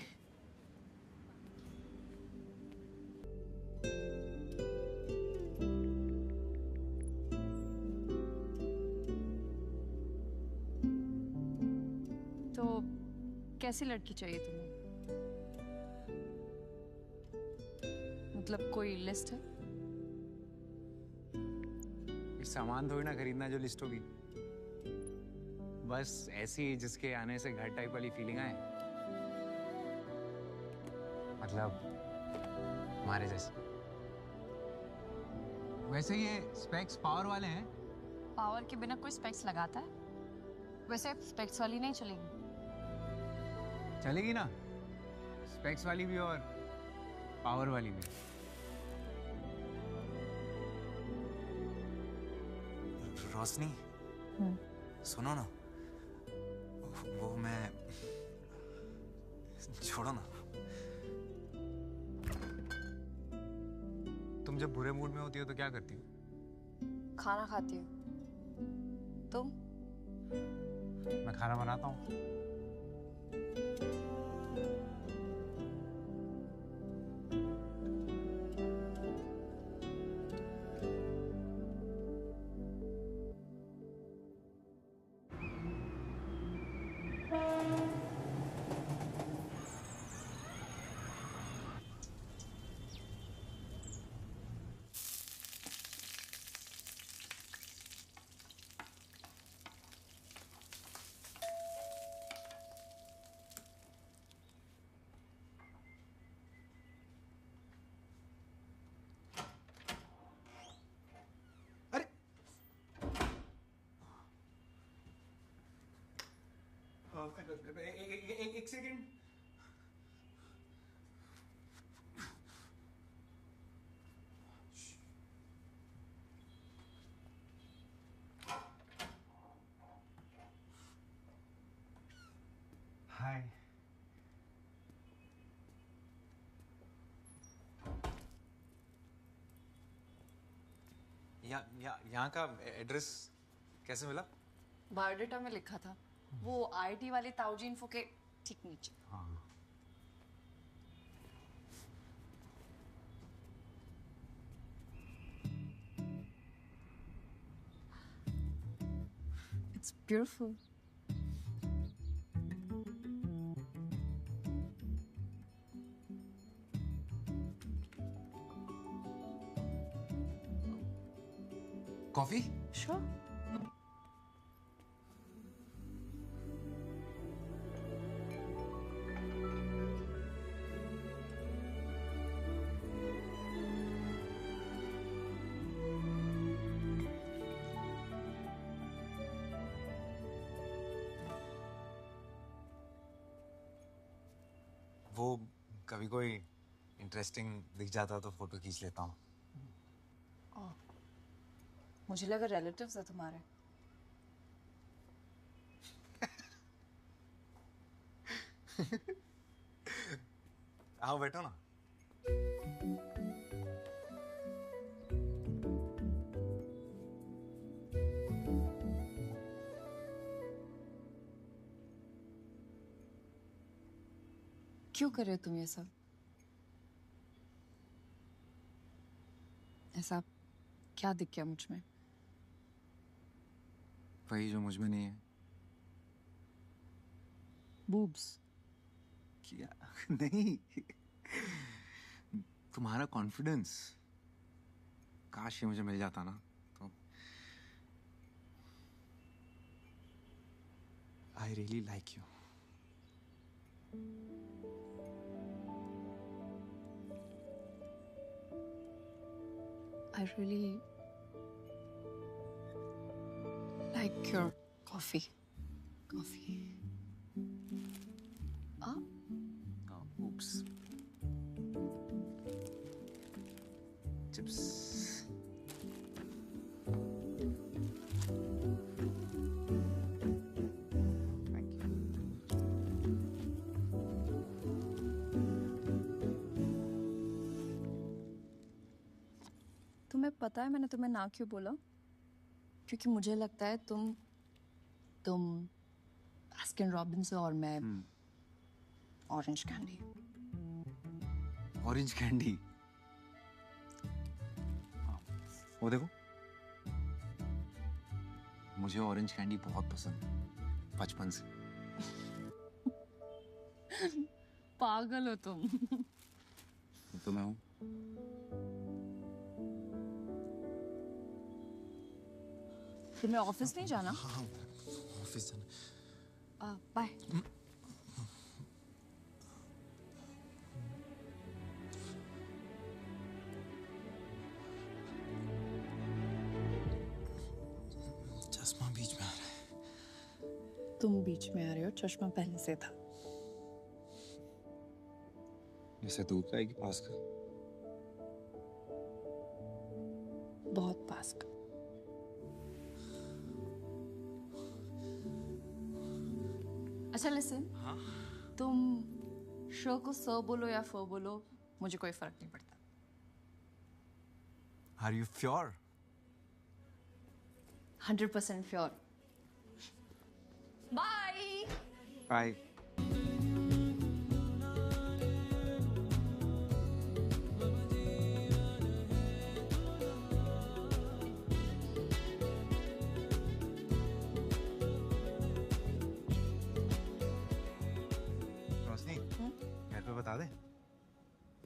तो कैसी लड़की चाहिए तुम्हें? मतलब कोई लिस्ट है? सामान थोड़ी ना खरीदना जो लिस्ट होगी, बस ऐसी जिसके आने से घर टाइप वाली फीलिंग आए, मतलब हमारे जैसे। वैसे ये स्पेक्स पावर वाले हैं। पावर के बिना कोई स्पेक्स लगाता है? वैसे स्पेक्स वाली नहीं चलेगी। चलेगी ना, स्पेक्स वाली भी और पावर वाली भी। रोशनी, सुनो ना, वो मैं, छोड़ो ना। तुम जब बुरे मूड में होती हो तो क्या करती हो? खाना खाती हूँ। तुम? मैं खाना बनाता हूँ। एक सेकंड। हाय। यहाँ का एड्रेस कैसे मिला? बायोडाटा में लिखा था, वो आईटी वाले ताऊजी इन्फो के ठीक नीचे। हाँ। It's beautiful. कॉफी? Sure. वो कभी कोई इंटरेस्टिंग दिख जाता तो फोटो खींच लेता हूँ। मुझे लगा रिलेटिव्स है तुम्हारे। आओ बैठो ना। क्यों कर रहे हो तुम ये सब? ऐसा क्या दिख गया मुझ में? वही जो मुझ में नहीं है। बूब्स? क्या? नहीं, तुम्हारा कॉन्फिडेंस। काश ये मुझे मिल जाता ना तो। I really like you. I really like your coffee. Ah, oops. Chips. तुम्हें पता है मैंने तुम्हें ना क्यों बोला? क्योंकि मुझे लगता है तुम बास्किन रॉबिन्स और मैं ऑरेंज कैंडी। Orange candy? वो देखो, मुझे ऑरेंज कैंडी बहुत पसंद, बचपन से। पागल हो तुम। तो मैं हूँ। तुम्हें ऑफिस नहीं जाना? हाँ, ऑफिस जाना। बाय। चश्मा बीच में आ रहा है। तुम बीच में आ रहे हो, चश्मा पहले से था। जैसे दूर का है कि पास का? बहुत पास का। अच्छा लिसन, तुम शो को स बोलो या फ बोलो, मुझे कोई फर्क नहीं पड़ता। Are you sure? 100% sure. Bye. Bye. बता दे।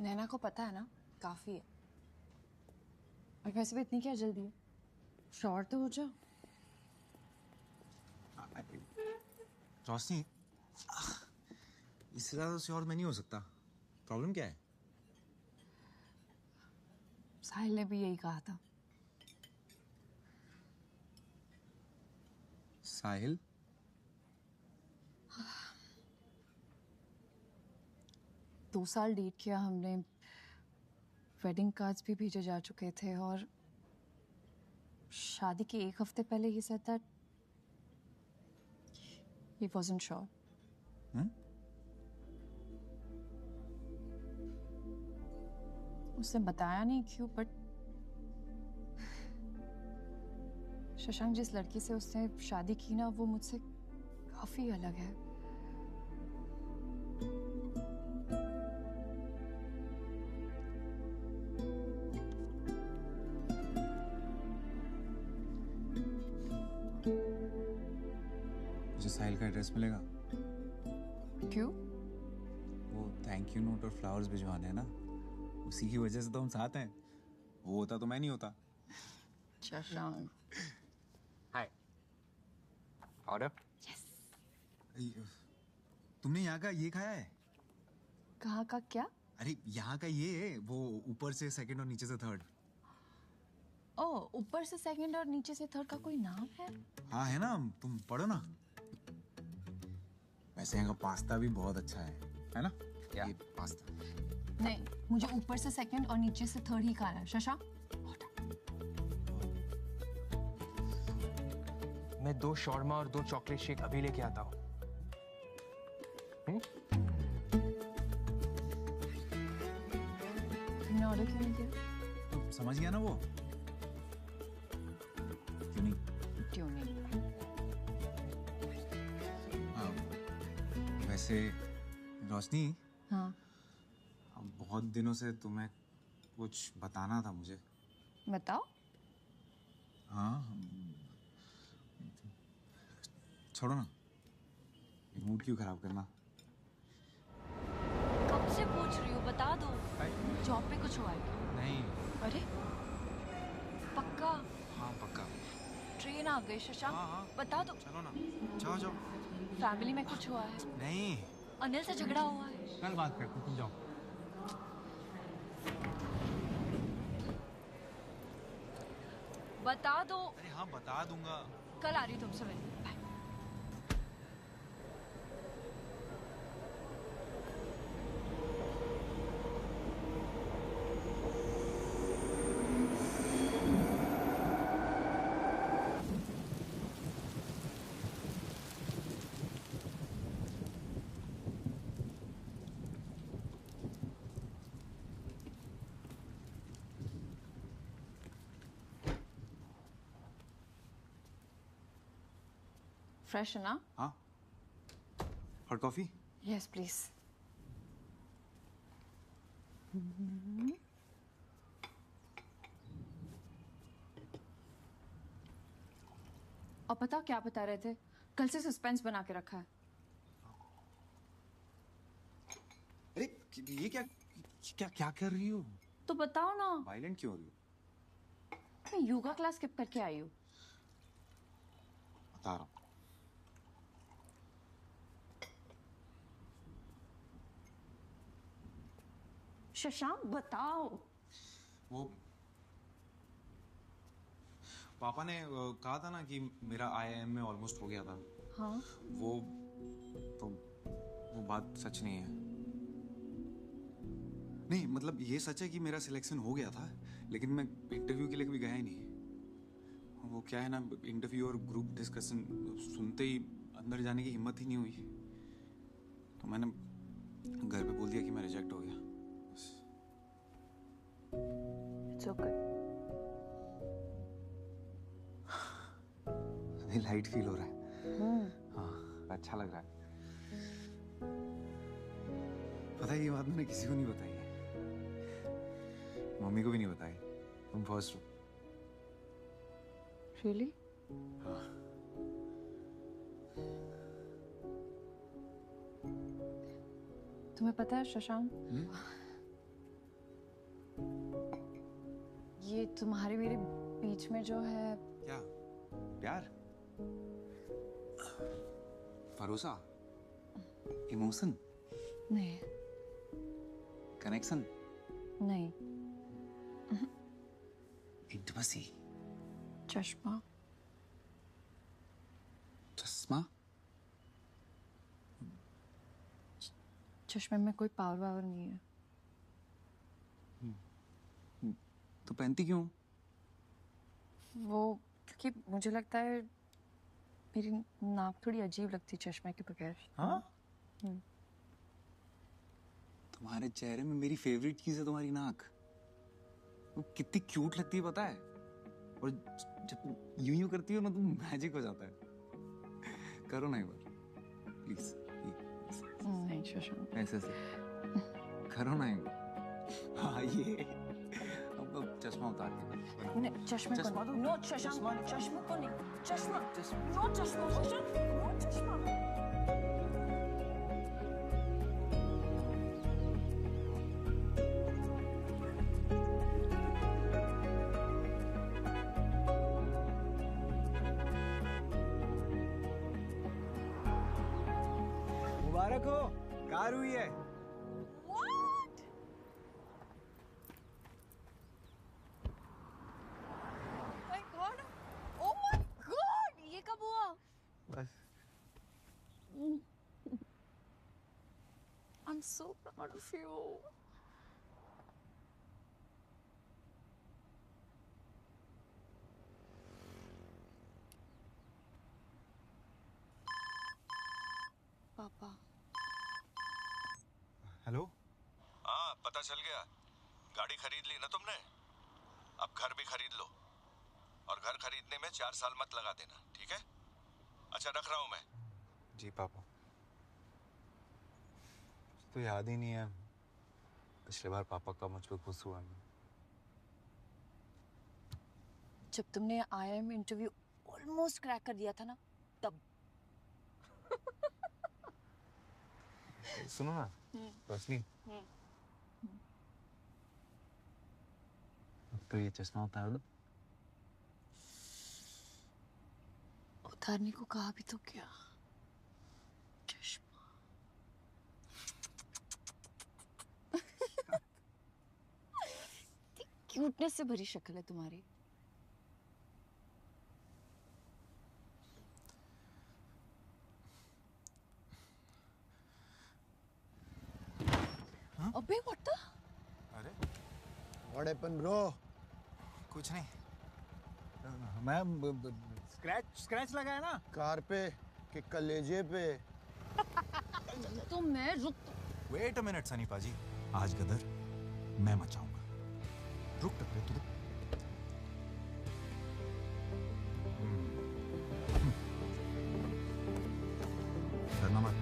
नैना को पता है ना, काफी है। और वैसे भी इतनी क्या जल्दी है? श्योर तो हो जाओ। रोशनी, इससे ज्यादा श्योर मैं नहीं हो सकता। प्रॉब्लम क्या है? साहिल ने भी यही कहा था। साहिल? दो साल डेट किया हमने, वेडिंग कार्ड्स भी भेजे जा चुके थे और शादी के एक हफ्ते पहले ही said that he wasn't sure. उसने बताया नहीं क्यों, बट शशांक जिस लड़की से उसने शादी की ना, वो मुझसे काफी अलग है। मुझे साहिल का एड्रेस मिलेगा? क्यों? वो थैंक यू नोट और फ्लावर्स भिजवाने हैं ना, उसी की वजह से तो हम साथ हैं। वो होता तो मैं नहीं होता। शशांक। हाय। ऑर्डर? यस। तुमने यहाँ का ये खाया है? कहाँ का क्या? अरे यहाँ का ये, वो ऊपर से सेकंड और नीचे से थर्ड। ओह, ऊपर से सेकंड और नीचे से थर्ड का कोई नाम है? हाँ है ना, तुम पढ़ो ना। वैसे यहाँ का पास्ता भी बहुत अच्छा है ना? ये पास्ता। नहीं, मुझे ऊपर से सेकंड और नीचे से थर्ड ही खाना है। शशांक? मैं 2 शॉर्मा और 2 चॉकलेट शेक अभी लेके आता हूँ। तुमने ऑर्डर क्यों नहीं किया? तो समझ गया ना वो? क्यों नहीं? वैसे रोशनी, हाँ। अब बहुत दिनों से तुम्हें कुछ बताना था मुझे। बताओ। हाँ, छोड़ो ना, मूड क्यों खराब करना। कब से पूछ रही हूँ, बता दो। जॉब पे कुछ हुआ है क्या? नहीं। अरे पक्का? हाँ पक्का। ट्रेन आ गई शशांक। हाँ। बता दो। चलो ना, जाओ जाओ। फैमिली में कुछ हुआ है? नहीं। अनिल से झगड़ा हुआ है? कल बात करते हैं, तुम जाओ। बता दो। अरे हाँ बता दूंगा। कल आ रही हूँ तुमसे मिलने। बाय। फ्रेश है ना? हाँ। Hot coffee? Yes please. और पता क्या बता रहे थे? कल से सस्पेंस बना के रखा है। अरे ये क्या क्या क्या कर रही हो? तो बताओ ना। वायलेंट क्यों हो रही हो? मैं योगा क्लास स्किप करके आई हूँ। बता रहा हूँ। शशांक बताओ। वो पापा ने कहा था ना कि मेरा IIM में ऑलमोस्ट हो गया था। हाँ। वो तो वो बात सच नहीं है। नहीं मतलब ये सच है कि मेरा सिलेक्शन हो गया था, लेकिन मैं इंटरव्यू के लिए कभी गया ही नहीं। वो क्या है ना, इंटरव्यू और ग्रुप डिस्कशन सुनते ही अंदर जाने की हिम्मत ही नहीं हुई, तो मैंने घर पे बोल दिया कि मैं रिजेक्ट हो गया। It's okay. अभी लाइट फील हो रहा है। हाँ अच्छा लग रहा है। पता है ये बात मैंने किसी को नहीं बताई है, मम्मी को भी नहीं बताई। तुम फर्स्ट हो। Really? हाँ। तुम्हें पता है शशांक, ये तुम्हारे मेरे बीच में जो है क्या? प्यार? भरोसा? इमोशन? नहीं। कनेक्शन? नहीं। इंटिमेसी? चश्मा। चश्मा? चश्मे में कोई पावर वावर नहीं है। तो पहनती क्यों? वो क्योंकि मुझे लगता है मेरी नाक थोड़ी अजीब लगती चश्मे के बगैर। हाँ? तुम्हारे चेहरे में मेरी फेवरेट चीज है तुम्हारी नाक। वो कितनी क्यूट लगती है पता है, और जब यूं यूं करती हो ना तो मैजिक हो जाता है। करो ना एक बार प्लीज। नहीं शशांक। ऐसे ऐसे करो ना एक बार। हाँ ये अब चश्मा उतार के। नहीं चश्मे को चश्मा नहीं। नो शशांक, चश्मे को नहीं। चश्मा नो चश्मा शशांक, नो चश्मा। मुबारक हो, कार हुई है। My God! Oh my God! ये कब हुआ? बस I'm so proud of you. पापा। हेलो। हाँ पता चल गया, गाड़ी खरीद ली ना तुमने, अब घर भी खरीद लो, और घर खरीदने में 4 साल मत लगा देना, ठीक है? अच्छा रख रहा हूं मैं। जी पापा। तो को याद ही नहीं है पिछले बार पापा का मुझ पर गुस्सा हुआ। जब तुमने IIM इंटरव्यू ऑलमोस्ट क्रैक कर दिया था ना, तब। सुनो ना रोशनी, तो ये चश्मा उतार दो। उतारने को कहा भी तो क्या। क्यूटनेस से भरी शक्ल है तुम्हारी। अबे व्हाट द? अरे व्हाट हैपेंड ब्रो? कुछ नहीं, मैं स्क्रैच लगा है ना कार पे कि कलेजे पे। तो मैं रुक। वेट अ मिनट सनी पाजी, आज गदर मैं मचाऊंगा। रुक टकरे तू। डरना मत।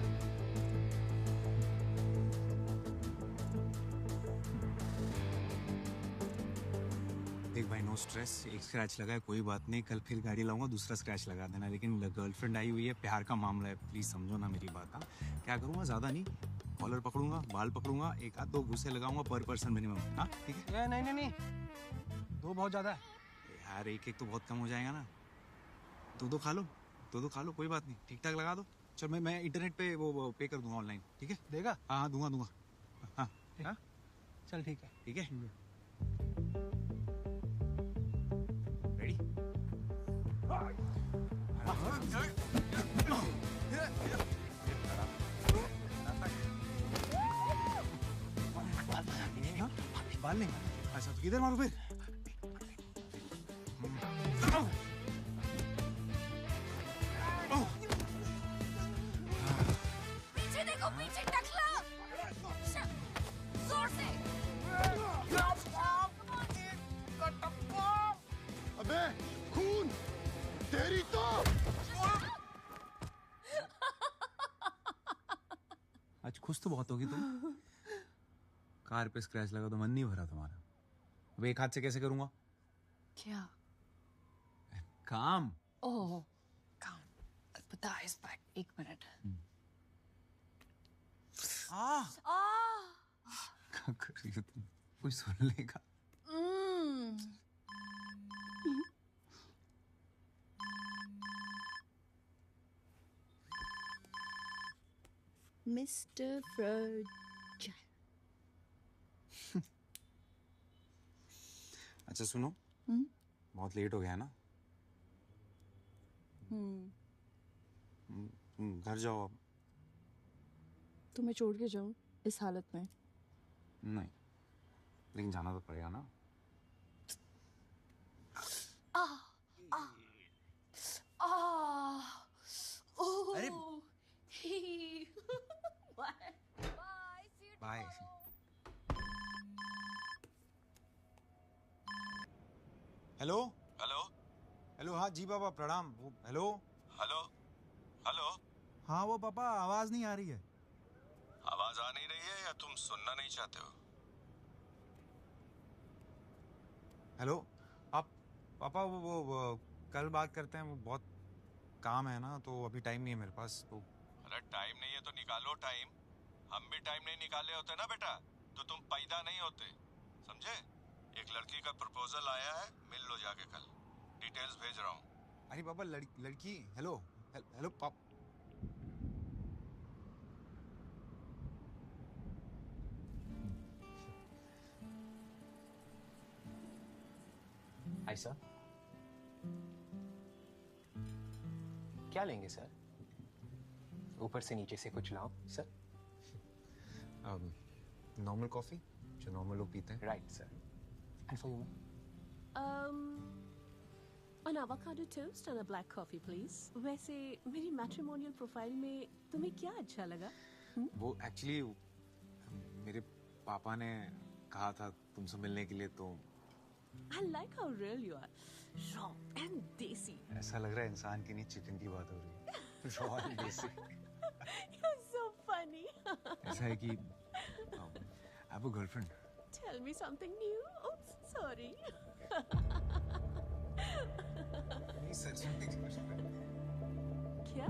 देख भाई, नो स्ट्रेस, एक स्क्रैच लगा है कोई बात नहीं, कल फिर गाड़ी लाऊंगा दूसरा स्क्रैच लगा देना। लेकिन गर्लफ्रेंड आई हुई है, प्यार का मामला है, प्लीज समझो ना मेरी बात। हाँ क्या करूंगा, ज्यादा नहीं, कॉलर पकड़ूंगा, बाल पकड़ूंगा, एक आध दो घुसे लगाऊंगा पर पर्सन मिनिमम। हाँ ठीक है। नहीं, दो बहुत ज्यादा है यार, एक एक तो बहुत कम हो जाएगा ना। दो खा लो, खा लो, कोई बात नहीं, ठीक ठाक लगा दो। चल मैं इंटरनेट पे वो पे कर दूंगा ऑनलाइन, ठीक है? देगा? हाँ दूंगा। हाँ हाँ चल ठीक है। रेडी? बाल नहीं, अच्छा तो किधर मारू फिर? पीछे देखो, पीछे टकला। जोर से। अबे खून तेरी तो। आज खुश तो बहुत होगी तुम। कार पे स्क्रैच लगा तो मन नहीं भरा तुम्हारा। अब एक हाथ से कैसे करूंगा? क्या? काम। ओह काम। पता है इस बैग, एक मिनट। क्या कर रही हो तुम? कोई सुन लेगा। Mister fragile. अच्छा सुनो, बहुत लेट हो गया ना, घर जाओ अब। तुम्हें छोड़ के जाऊं इस हालत में? नहीं, लेकिन जाना तो पड़ेगा ना। अरे बाय। हेलो हेलो हेलो, हाँ जी पापा प्रणाम। Hello hello hello. हाँ वो पापा, आवाज नहीं आ रही है। आवाज आ नहीं रही है या तुम सुनना नहीं चाहते हो? हेलो आप पापा, वो कल बात करते हैं, वो बहुत काम है ना, तो अभी टाइम नहीं है मेरे पास। तो अरे टाइम नहीं है तो निकालो टाइम। हम भी टाइम नहीं निकाले होते ना बेटा तो तुम पैदा नहीं होते, समझे? एक लड़की का प्रपोजल आया है, मिल लो जाके कल, डिटेल्स भेज रहा हूँ। अरे पापा लड़की। हेलो हेलो पाप। हाय सर, क्या लेंगे सर? ऊपर से नीचे से कुछ लाओ सर। नॉर्मल कॉफी जो नॉर्मल लोग पीते हैं। Right sir. And for you? An avocado toast and a black coffee, please. वैसे मेरी मैट्रिमोनियल प्रोफाइल में तुम्हें क्या अच्छा लगा? वो एक्चुअली मेरे पापा ने कहा था तुमसे मिलने के लिए, तो I like how real you are, raw and desi. ऐसा लग रहा है इंसान की नहीं चिकन की बात हो रही है। Raw and desi। You're so funny. ऐसा है कि have a girlfriend. Tell me something new. Oh, sorry. नहीं सरस्वती क्या?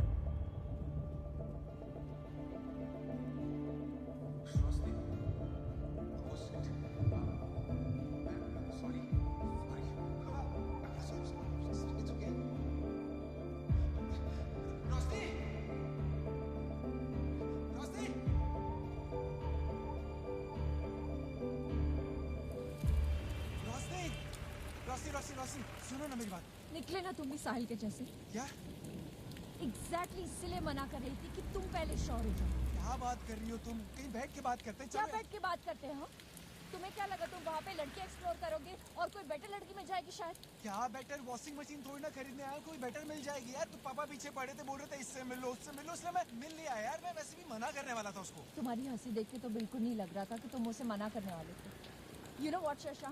रोशनी सुनो ना मेरी बात। निकले ना तुम भी साहिल के जैसे। क्या? एग्जैक्टली इसीलिए मना कर रही थी कि तुम पहले श्योर हो जाओ। क्या बात कर रही हो तुम? कहीं बैठ के बात करते हैं। क्या बैठ के बात करते हैं? तुम्हें क्या लगा तुम वहाँ पे लड़की एक्सप्लोर करोगे और कोई बेटर लड़की मिल जाएगी शायद? क्या बेटर? वॉशिंग मशीन थोड़ी ना खरीदने आया, कोई बेटर मिल जाएगी यार। तो पापा पीछे पड़े थे, बोल रहे थे इससे मिल लो उससे मिल लो, इसलिए मैं मिल नहीं आया यार। मैं वैसे भी मना करने वाला था उसको। तुम्हारी हंसी देख के तो बिल्कुल नहीं लग रहा था कि तुम मुझसे मना करने वाले थे। You know what, शशा?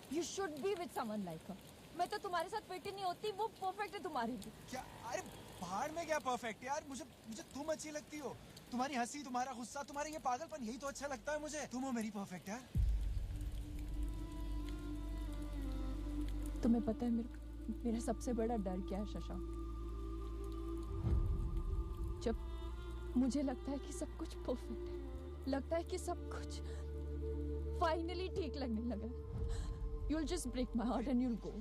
You should be with someone like her. मैं तो तुम्हारे साथ फिट ही नहीं होती, वो परफेक्ट है तुम्हारे लिए। क्या? अरे बाहर में क्या परफेक्ट यार? मुझे तुम अच्छी लगती हो। तुम्हारी हंसी, तुम्हारा गुस्सा, तुम्हारा ये पागलपन, यही तो अच्छा लगता है मुझे। तुम हो मेरी परफेक्ट यार। तुम्हें पता है मेरा सबसे बड़ा डर क्या है शशा? जब मुझे लगता है कि सब कुछ परफेक्ट है, लगता है कि सब कुछ फाइनली ठीक लगने लगा, you'll just break my heart and you'll go.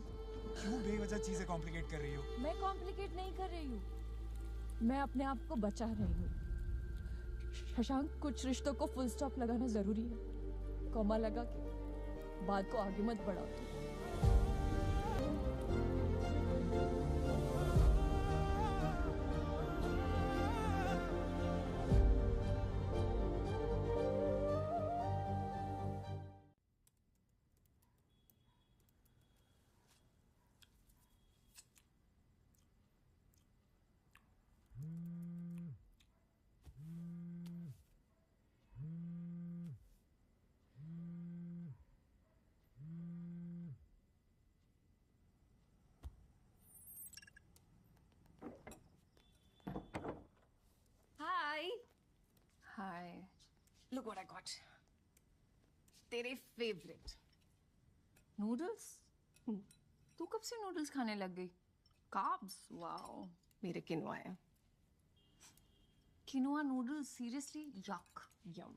क्यों बेवजह चीजें कॉम्प्लिकेट कर रही हो? मैं कॉम्प्लिकेट नहीं कर रही हूँ, मैं अपने आप को बचा रही हूँ। शशांक, कुछ रिश्तों को फुल स्टॉप लगाना जरूरी है। कॉमा लगा के बात को आगे मत बढ़ाओ। Hi. Look what I got. तेरे फेवरेट नूडल्स? तू कब से नूडल्स खाने लग गई? कार्ब्स? वाओ, मेरे किनोआ है। Quinoa noodles? सीरियसली? यक। यम।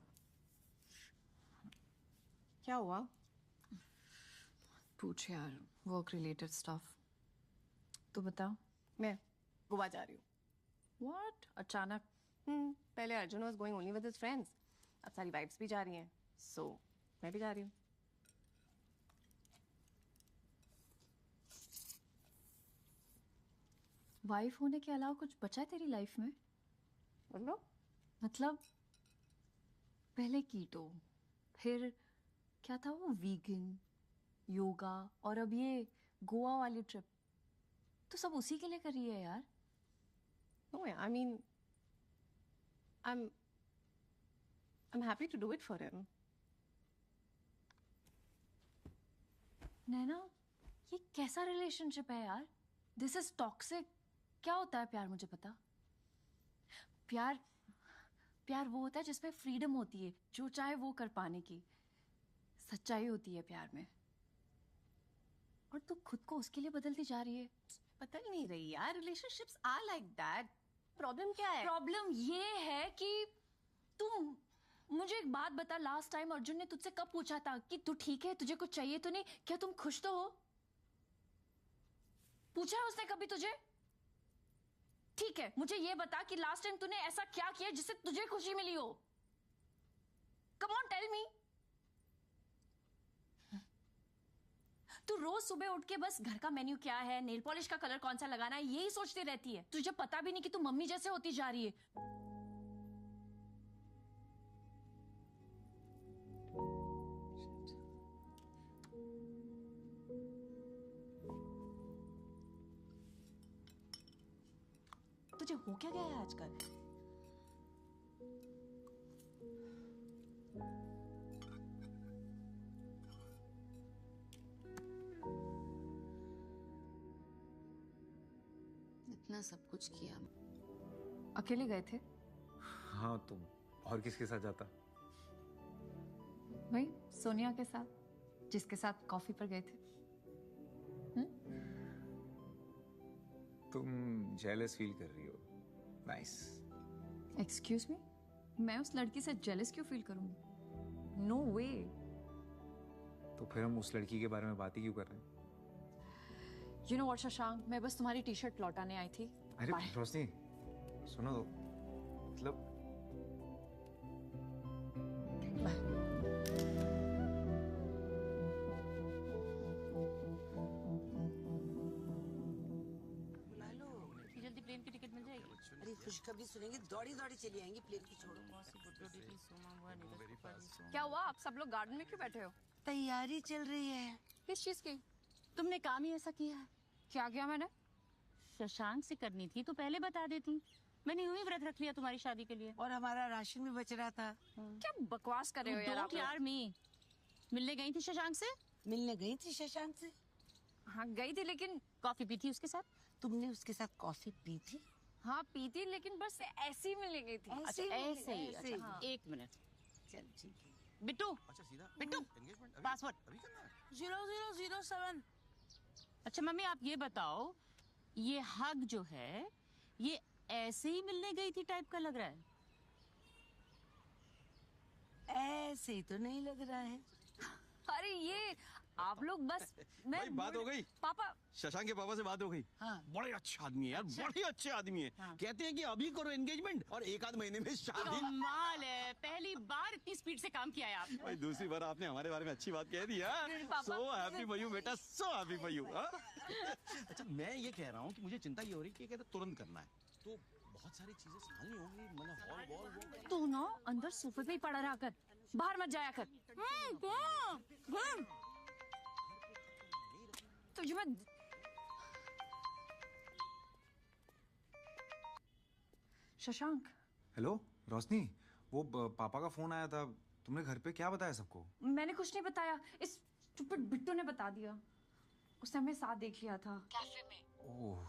क्या हुआ? पूछ यार, वर्क रिलेटेड स्टफ। तू बता। मैं गोवा जा रही हूँ। What? अचानक? पहले Arjun was going only with his friends. अब सारी वाइफ्स भी जा रही हैं, so मैं भी जा रही हूँ। वाइफ होने के अलावा कुछ बचा है तेरी लाइफ में? बोलो। मतलब पहले कीटो, फिर क्या था वो, वीगन, योगा, और अब ये गोवा वाली ट्रिप। तो सब उसी के लिए कर रही है यार? No, I mean, I'm happy to do it for him. नैना, ये कैसा रिलेशनशिप है यार? This is toxic. क्या होता है प्यार, मुझे पता। प्यार वो होता है जिसमें फ्रीडम होती है, जो चाहे वो कर पाने की। सच्चाई होती है प्यार में। और तू खुद को उसके लिए बदलती जा रही है। बदल नहीं रही यार, relationships are like that. Problem क्या है? प्रॉब्लम ये है कि तुम मुझे एक बात बता, लास्ट टाइम अर्जुन ने तुझसे कब पूछा था कि तू ठीक है, तुझे कुछ चाहिए तो नहीं, क्या तुम खुश तो हो? पूछा है उसने कभी तुझे? ठीक है, मुझे ये बता कि लास्ट टाइम तूने ऐसा क्या किया जिससे तुझे खुशी मिली हो? Come on, tell me. तू रोज सुबह उठ के बस घर का मेन्यू क्या है, नेल पॉलिश का कलर कौन सा लगाना है, यही सोचती रहती है। तुझे पता भी नहीं कि तू मम्मी जैसे होती जा रही है। तुझे हो क्या गया है आजकल? इतना सब कुछ किया। अकेले गए थे? हाँ, तो और किसके साथ जाता? वही सोनिया के साथ, जिसके साथ कॉफी पर गए थे। तुम जेलस फील कर रही हो। नाइस। एक्सक्यूज मी, मैं उस लड़की से जेलस क्यों फील करूंगी? नो वे। तो फिर हम उस लड़की के बारे में बात ही क्यों कर रहे हैं? यू नो व्हाट शशांक, मैं बस तुम्हारी टी शर्ट लौटाने आई थी। अरे Bye. रोशनी सुनो तो, मतलब जल्दी प्लेन की टिकट मिल जाएगी। अरे खुशखबरी सुनेंगे, दौड़ी दौड़ी चली आएंगी प्लेन की। छोड़ो क्या हुआ, आप सब लोग गार्डन में क्यों बैठे हो? तैयारी चल रही है। किस चीज की? तुमने काम ही ऐसा किया है। क्या किया मैंने? शशांक से करनी थी तो पहले बता देती। मैंने यूं ही व्रत रख लिया तुम्हारी शादी के लिए। और हमारा राशन भी बच रहा था। क्या बकवास कर रहे हो यार आप लोग? यार मी मिलने गई थी शशांक से। मिलने गई थी शशांक से? हाँ गई थी, लेकिन कॉफी पी थी उसके साथ। तुमने उसके साथ कॉफी पी थी? हाँ पी थी, लेकिन बस ऐसे ही मिलने गई थी। अच्छा ऐसे ही। अच्छा, हाँ। एक मिनट। चल ठीक है। बिट्टू, अच्छा सीधा बिट्टू, एंगेजमेंट पासवर्ड अभी करना है? 0007। अच्छा मम्मी आप ये बताओ, ये हग जो है ये ऐसे ही मिलने गई थी टाइप का लग रहा है? ऐसे ही तो नहीं लग रहा है। अरे ये आप लोग बस मैं भाई बात हो गई। पापा, शशांक के पापा से बात हो गई। हाँ। बड़े अच्छे आदमी है यार, बड़े अच्छे आदमी है। हाँ। कहते हैं कि अभी करो एंगेजमेंट और एक आध महीने में शादी। कमाल है, पहली बार इतनी स्पीड से काम किया है आपने। भाई दूसरी बार आपने हमारे बारे में अच्छी बात कह दी है। सो हैप्पी फॉर यू बेटा, सो हैप्पी फॉर यू। अच्छा मैं ये कह रहा हूँ कि मुझे चिंता ये हो रही है कि कहते तुरंत करना है तो बहुत सारी चीजें संभालनी होंगी, मतलब हॉल वॉल। तू ना अंदर सोफे पे ही पड़ा रहा कर, बाहर मत जाया कर। तुझे मैं शशांक। हेलो रोशनी, वो पापा का फोन आया था, तुमने घर पे क्या बताया सबको? मैंने कुछ नहीं बताया, इस स्टूपिड बिट्टू ने बता दिया। उसने हमें साथ देख लिया था कैफे में। ओह,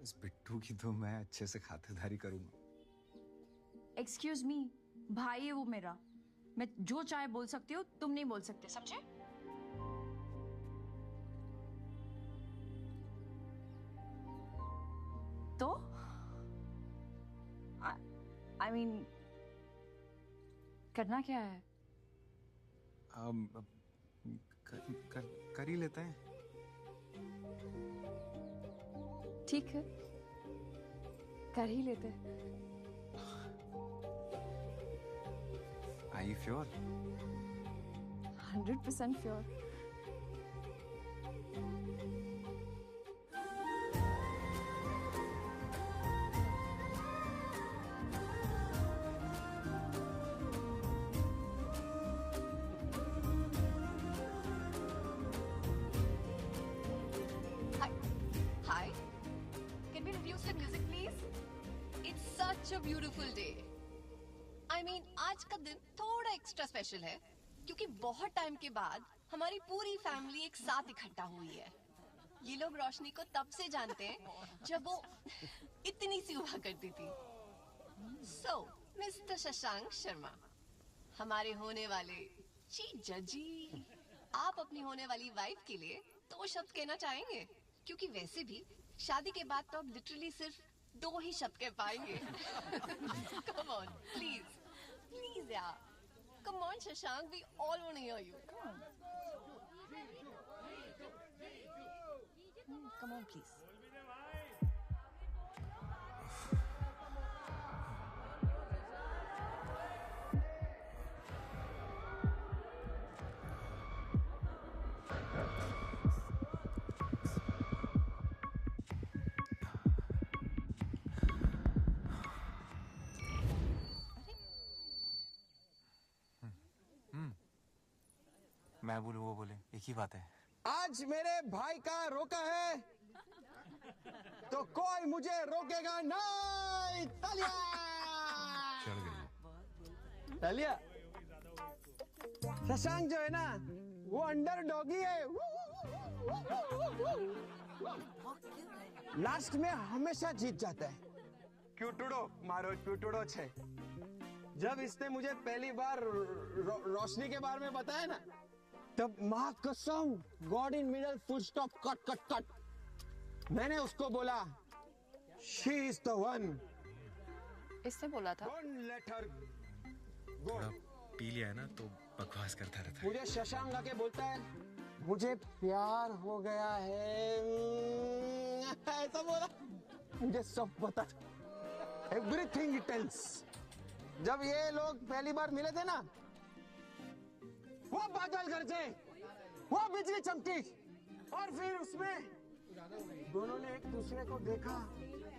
इस बिट्टू की तो मैं अच्छे से खातिरदारी करूंगा। एक्सक्यूज मी, भाई है वो मेरा, मैं जो चाहे बोल सकती हूँ, तुम नहीं बोल सकते, समझे? तो आई मीन करना क्या है? कर ही लेते हैं। ठीक है, कर ही लेते हैं। Are you sure? 100% sure. Hi. Can we reduce the music, please? It's such a beautiful day. I mean, आज का दिन थोड़ा एक्स्ट्रा स्पेशल है क्योंकि बहुत टाइम के बाद हमारी पूरी फैमिली एक साथ इकट्ठा हुई है। ये लोग रोशनी को तब से जानते हैं जब वो इतनी सी हुआ करती थी। So, मिस्टर शशांक शर्मा, हमारे होने वाले जीजा जी, आप अपनी होने वाली वाइफ के लिए 2 शब्द कहना चाहेंगे? क्योंकि वैसे भी शादी के बाद तो आप लिटरली सिर्फ 2 ही शब्द कह पाएंगे। Come on, please, please यार, come on Shashank, we all want to hear you. Come on, please. मैं बोलूं वो बोले, एक ही बात है। आज मेरे भाई का रोका है तो कोई मुझे रोकेगा नहीं। तालिया चढ़ गई। तालिया। शशांक जो है ना वो अंडर डॉगी है, लास्ट में हमेशा जीत जाता है। क्यूटुडो मारो क्यूटुडो छे। जब इसने मुझे पहली बार रोशनी के बारे में बताया ना, तब माँ कसम, God in middle full stop cut cut cut, मैंने उसको बोला शी इज द वन। इसने बोला था? Don't let her go. P लिया है ना तो बकवास करता रहता है। मुझे शशांक आके बोलता है मुझे प्यार हो गया है, ऐसा बोला। मुझे सब पता था, एवरीथिंग इट टेल्स। जब ये लोग पहली बार मिले थे ना, वो बादल गरजे, वो बिजली चमकी, और फिर उसमें दोनों ने एक दूसरे को देखा।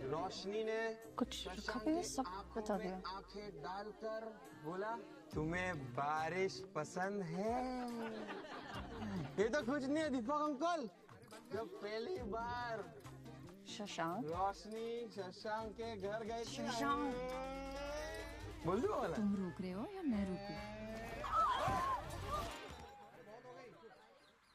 रोशनी ने कुछ सब बता दिया। आंखें डालकर बोला तुम्हें बारिश पसंद है। ये तो कुछ नहीं है दीपक अंकल। जब पहली बार शशांक रोशनी शशांक के घर गए थे। शशांक, बोल दो वाला। तुम रोक रहे हो या मैं रोकूं?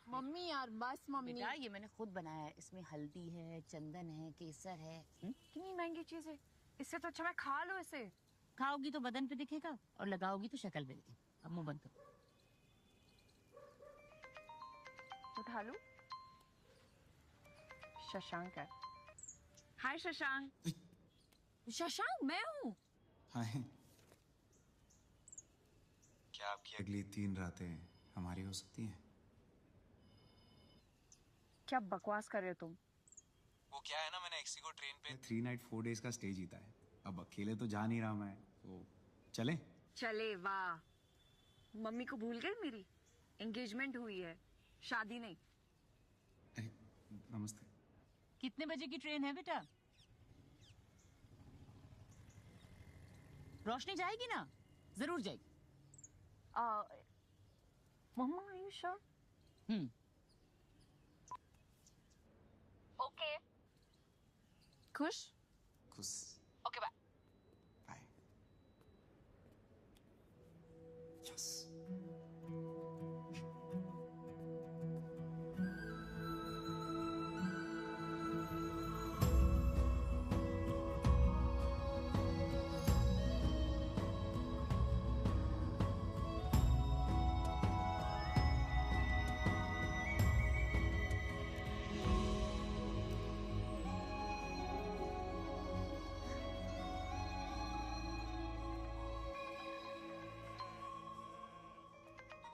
मम्मी यार बस मम्मी। बेटा ये मैंने खुद बनाया है, इसमें हल्दी है, चंदन है, केसर है। कितनी महंगी चीज है, इससे तो अच्छा मैं खा लो इसे। खाओगी तो बदन पे दिखेगा और लगाओगी तो शक्ल पे दिखेगा। अब मुंह बंद करो। उठा लूं? शशांक है। हाय शशांक। शशांक मैं हूँ। हाय। क्या आपकी अगली 3 रातें हमारी हो सकती हैं? क्या बकवास कर रहे हो तुम? वो क्या है ना, मैंने एक्सी को ट्रेन पे 3 नाइट 4 डेज का स्टे जीता है। अब अकेले तो जा नहीं रहा मैं, तो चले? चले, वाह। मम्मी को भूल गई मेरी? एंगेजमेंट हुई है, शादी नहीं। नमस्ते। कितने बजे की ट्रेन है बेटा? रोशनी जाएगी ना? जरूर जाएगी। मम्मा आर यू श्योर? ओके। खुश? खुश। Okay bye. बाय। यस।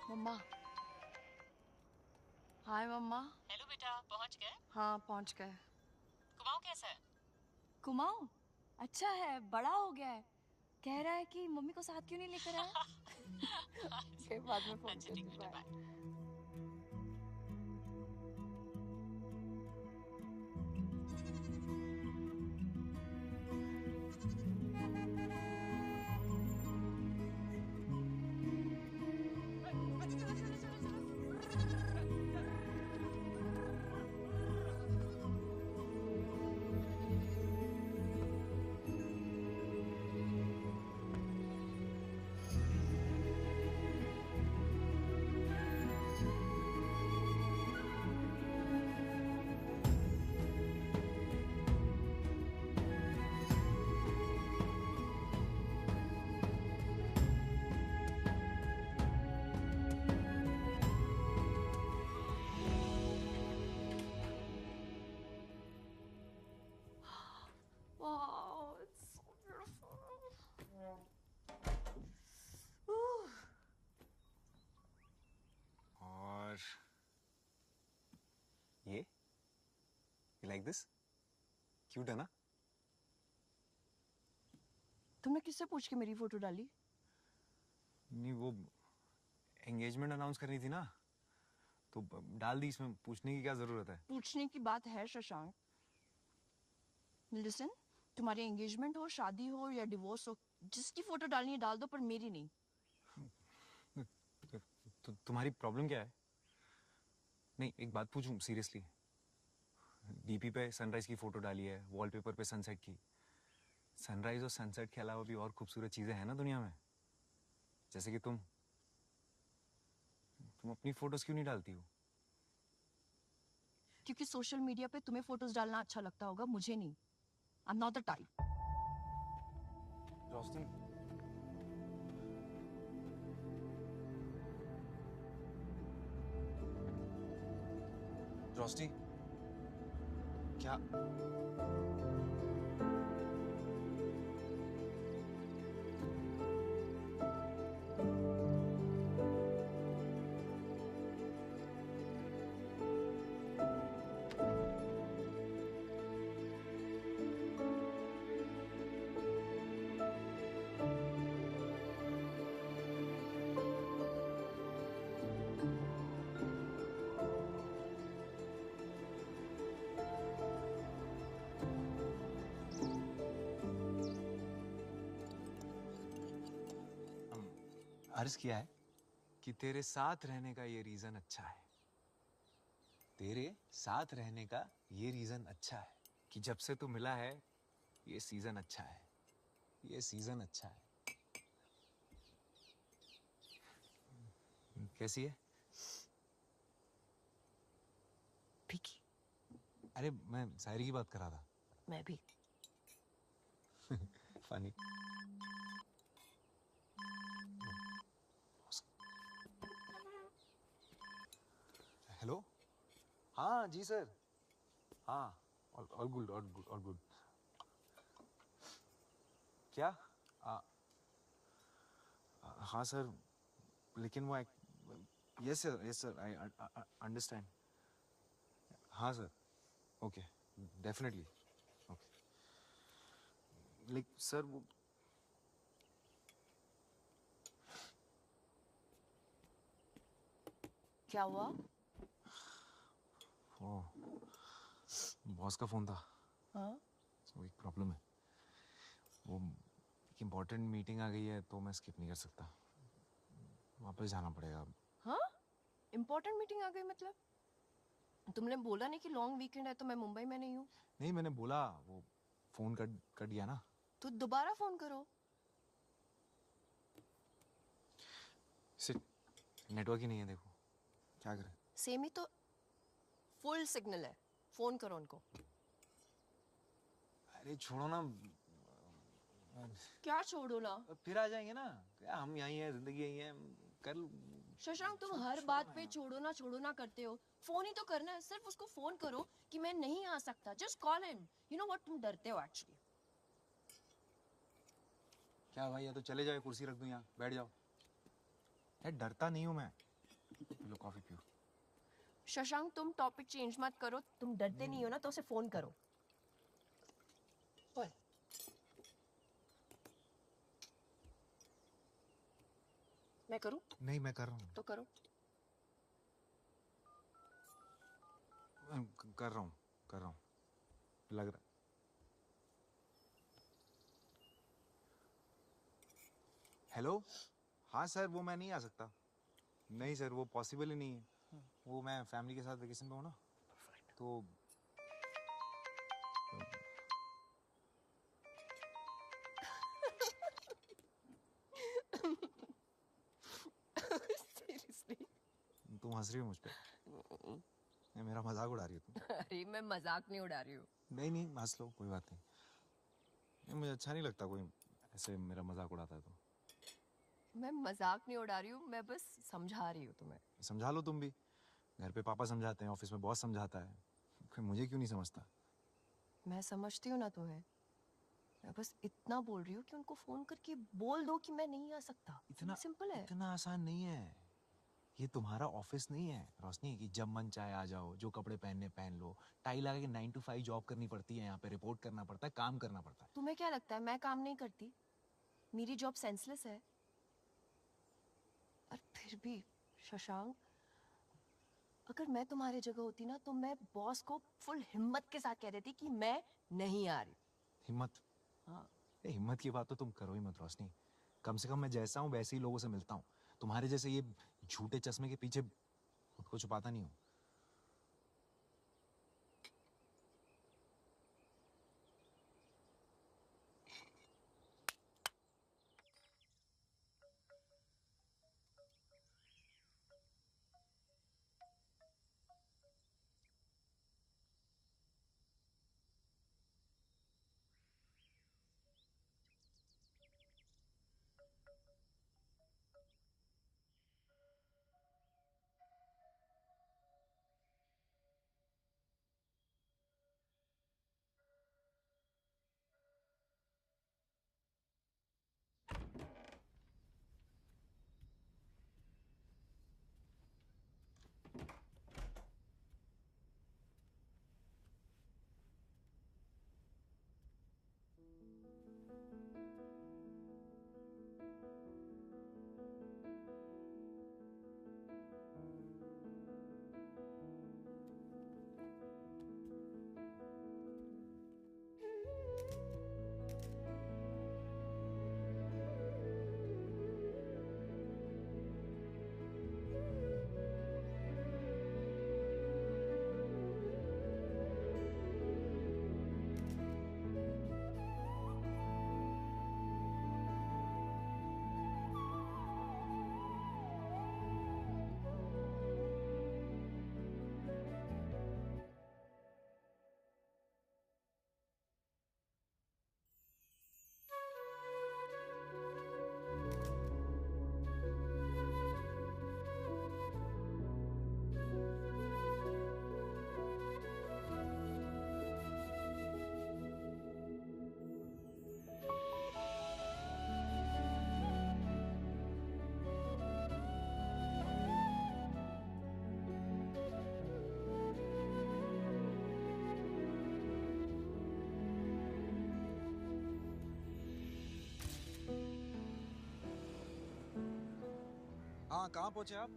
मम्मा। हाय मम्मा। हेलो बेटा, पहुंच गए? हाँ पहुंच गए। कुमाऊं कैसा है? कुमाऊं अच्छा है, बड़ा हो गया है। कह रहा है कि मम्मी को साथ क्यों नहीं लेकर आया? फिर बाद में फोन अच्छा ठीक बेटा, bye. Wow, it's so beautiful. और ये लाइक दिस क्यूट है ना? तुमने किससे पूछ के मेरी फोटो डाली? नहीं, वो एंगेजमेंट अनाउंस करनी थी ना, तो डाल दी। इसमें पूछने की क्या जरूरत है? पूछने की बात है शशांक। लिसन, तुम्हारी एंगेजमेंट हो, शादी हो या डिवोर्स हो, जिसकी फोटो डालनी है डाल दो, पर मेरी नहीं। तुम्हारी प्रॉब्लम क्या है? नहीं, एक बात पूछूं सीरियसली। डीपी पे सनराइज की फोटो डाली है, वॉलपेपर पे सनसेट की। सनराइज और सनसेट के अलावा भी और खूबसूरत चीजें हैं ना दुनिया में, जैसे कि तुम अपनी फोटोज क्यों नहीं डालती हो? क्योंकि सोशल मीडिया पे तुम्हें फोटोज डालना अच्छा लगता होगा, मुझे नहीं। I am not the type. Roshni, Roshni क्या अर्ज किया है कि तेरे साथ रहने का ये रीजन अच्छा है। तेरे साथ रहने का ये रीजन अच्छा है कि जब से तू मिला है ये सीजन अच्छा है। ये सीजन अच्छा है। कैसी है? फीकी। अरे मैं शायरी की बात कर रहा था। मैं भी। फनी। हेलो। हाँ जी सर। हाँ all good all good all good. क्या? हाँ सर लेकिन वो यस सर आई अंडरस्टैंड। हाँ सर ओके डेफिनेटली ओके। लेकिन सर वो क्या हुआ? वो बॉस का फोन था। हाँ? तो एक प्रॉब्लम है। वो एक इम्पोर्टेंट मीटिंग आ गई है तो मैं स्किप नहीं कर सकता। वापस जाना पड़ेगा। हाँ? इम्पोर्टेंट मीटिंग आ गई मतलब? तुमने बोला नहीं कि लॉन्ग वीकेंड है तो मैं मुंबई में नहीं हूँ। नहीं मैंने बोला वो फोन कट गया ना। तो दोबारा फोन करो। सिर्फ नेटवर्क ही नहीं है देखो क्या करें। सेम ही तो फुल सिग्नल है। फोन करो उनको। अरे छोड़ो ना। क्या छोड़ो ना? फिर आ जाएंगे ना। क्या हम यहीं हैं जिंदगी यहीं है कर। शशांक तुम हर बात पे छोड़ो ना करते हो। फोन ही तो करना है। सिर्फ उसको फोन करो कि मैं नहीं आ सकता। Just call him. You know what तुम डरते हो एक्चुअली। क्या भाई या तो चले जाओ कुर्सी रख दूं यहाँ बैठ जाओ। यार डरता नहीं हूँ मैं। लो कॉफी पियो। शशांक तुम टॉपिक चेंज मत करो। तुम डरते नहीं हो ना तो उसे फोन करो। ओए मैं करूं? नहीं मैं कर रहा हूँ। तो करो। कर रहा हूँ लग रहा। हेलो। हाँ सर वो मैं नहीं आ सकता। नहीं सर वो पॉसिबल ही नहीं है। वो मैं फैमिली के साथ वेकेशन पे हूँ ना तो सीरियसली तुम हंस रही हो मुझ पे। नहीं, मेरा मजाक उड़ा रही हो तुम। अरे मैं मजाक नहीं उड़ा रही हूँ। नहीं हंस लो कोई बात नहीं। मुझे अच्छा नहीं लगता कोई ऐसे मेरा मजाक उड़ाता है तो। मैं मजाक नहीं उड़ा रही हूँ। मैं बस समझा रही हूँ तुम्हें। समझा लो तुम भी। घर पे पापा समझाते हैं ऑफिस में बॉस समझाता है। कोई मुझे क्यों नहीं समझता? मैं समझती हूँ ना तुम्हें। मैं बस इतना बोल रही हूँ कि उनको फोन करके बोल दो कि मैं नहीं आ सकता। इतना सिंपल है। इतना आसान नहीं है। ये तुम्हारा ऑफिस नहीं है रोशनी कि जब मन चाहे आ जाओ जो कपड़े पहनने पहन लो। टाई लगा के 9 to 5 जॉब करनी पड़ती है। यहाँ पे रिपोर्ट करना पड़ता है काम करना पड़ता है। तुम्हें क्या लगता है मैं काम नहीं करती? मेरी जॉब सेंसलेस है। और फिर भी शशांक अगर मैं तुम्हारी जगह होती ना तो मैं बॉस को फुल हिम्मत के साथ कह देती कि मैं नहीं आ रही। हिम्मत? हाँ। हिम्मत की बात तो तुम करो ही मत रोशनी। कम से कम मैं जैसा हूँ वैसे ही लोगों से मिलता हूँ। तुम्हारे जैसे ये झूठे चश्मे के पीछे खुद को छुपाता नहीं हूँ। हाँ कहाँ पहुँचे आप?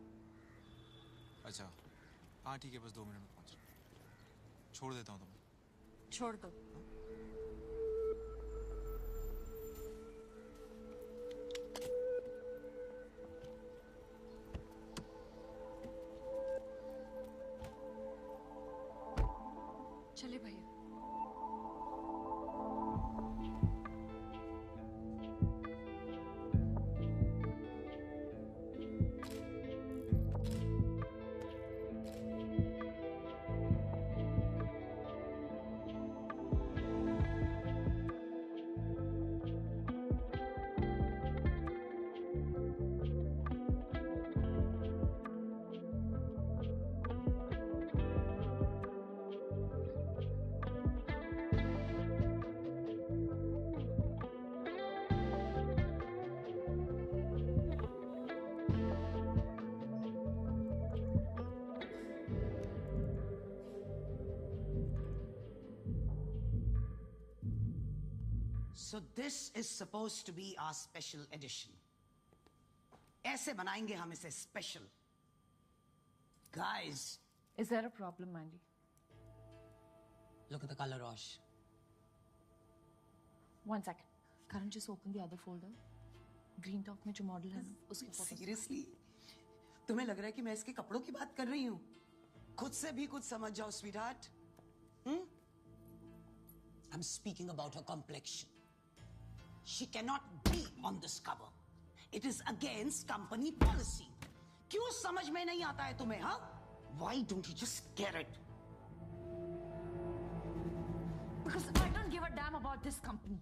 अच्छा हाँ ठीक है, बस 2 मिनट में पहुँच रहा हूँ। छोड़ देता हूँ तुम्हें। छोड़ दो। चलिए भैया। So this is supposed to be our special edition. ऐसे बनाएंगे हम इसे special. Guys. Is there a problem, Mandy? Look at the color, Rosh. One second. Karan, just open the other folder. Green top में जो model है ना, उसके photos. Seriously? तुम्हें लग रहा है कि मैं इसके कपड़ों की बात कर रही हूँ? खुद से भी कुछ समझ जाओ, sweetheart. I'm speaking about her complexion. She cannot be on this cover. It is against company policy. क्यों समझ में नहीं आता है तुम्हें, हाँ? Why don't you just get it? Because I don't give a damn about this company.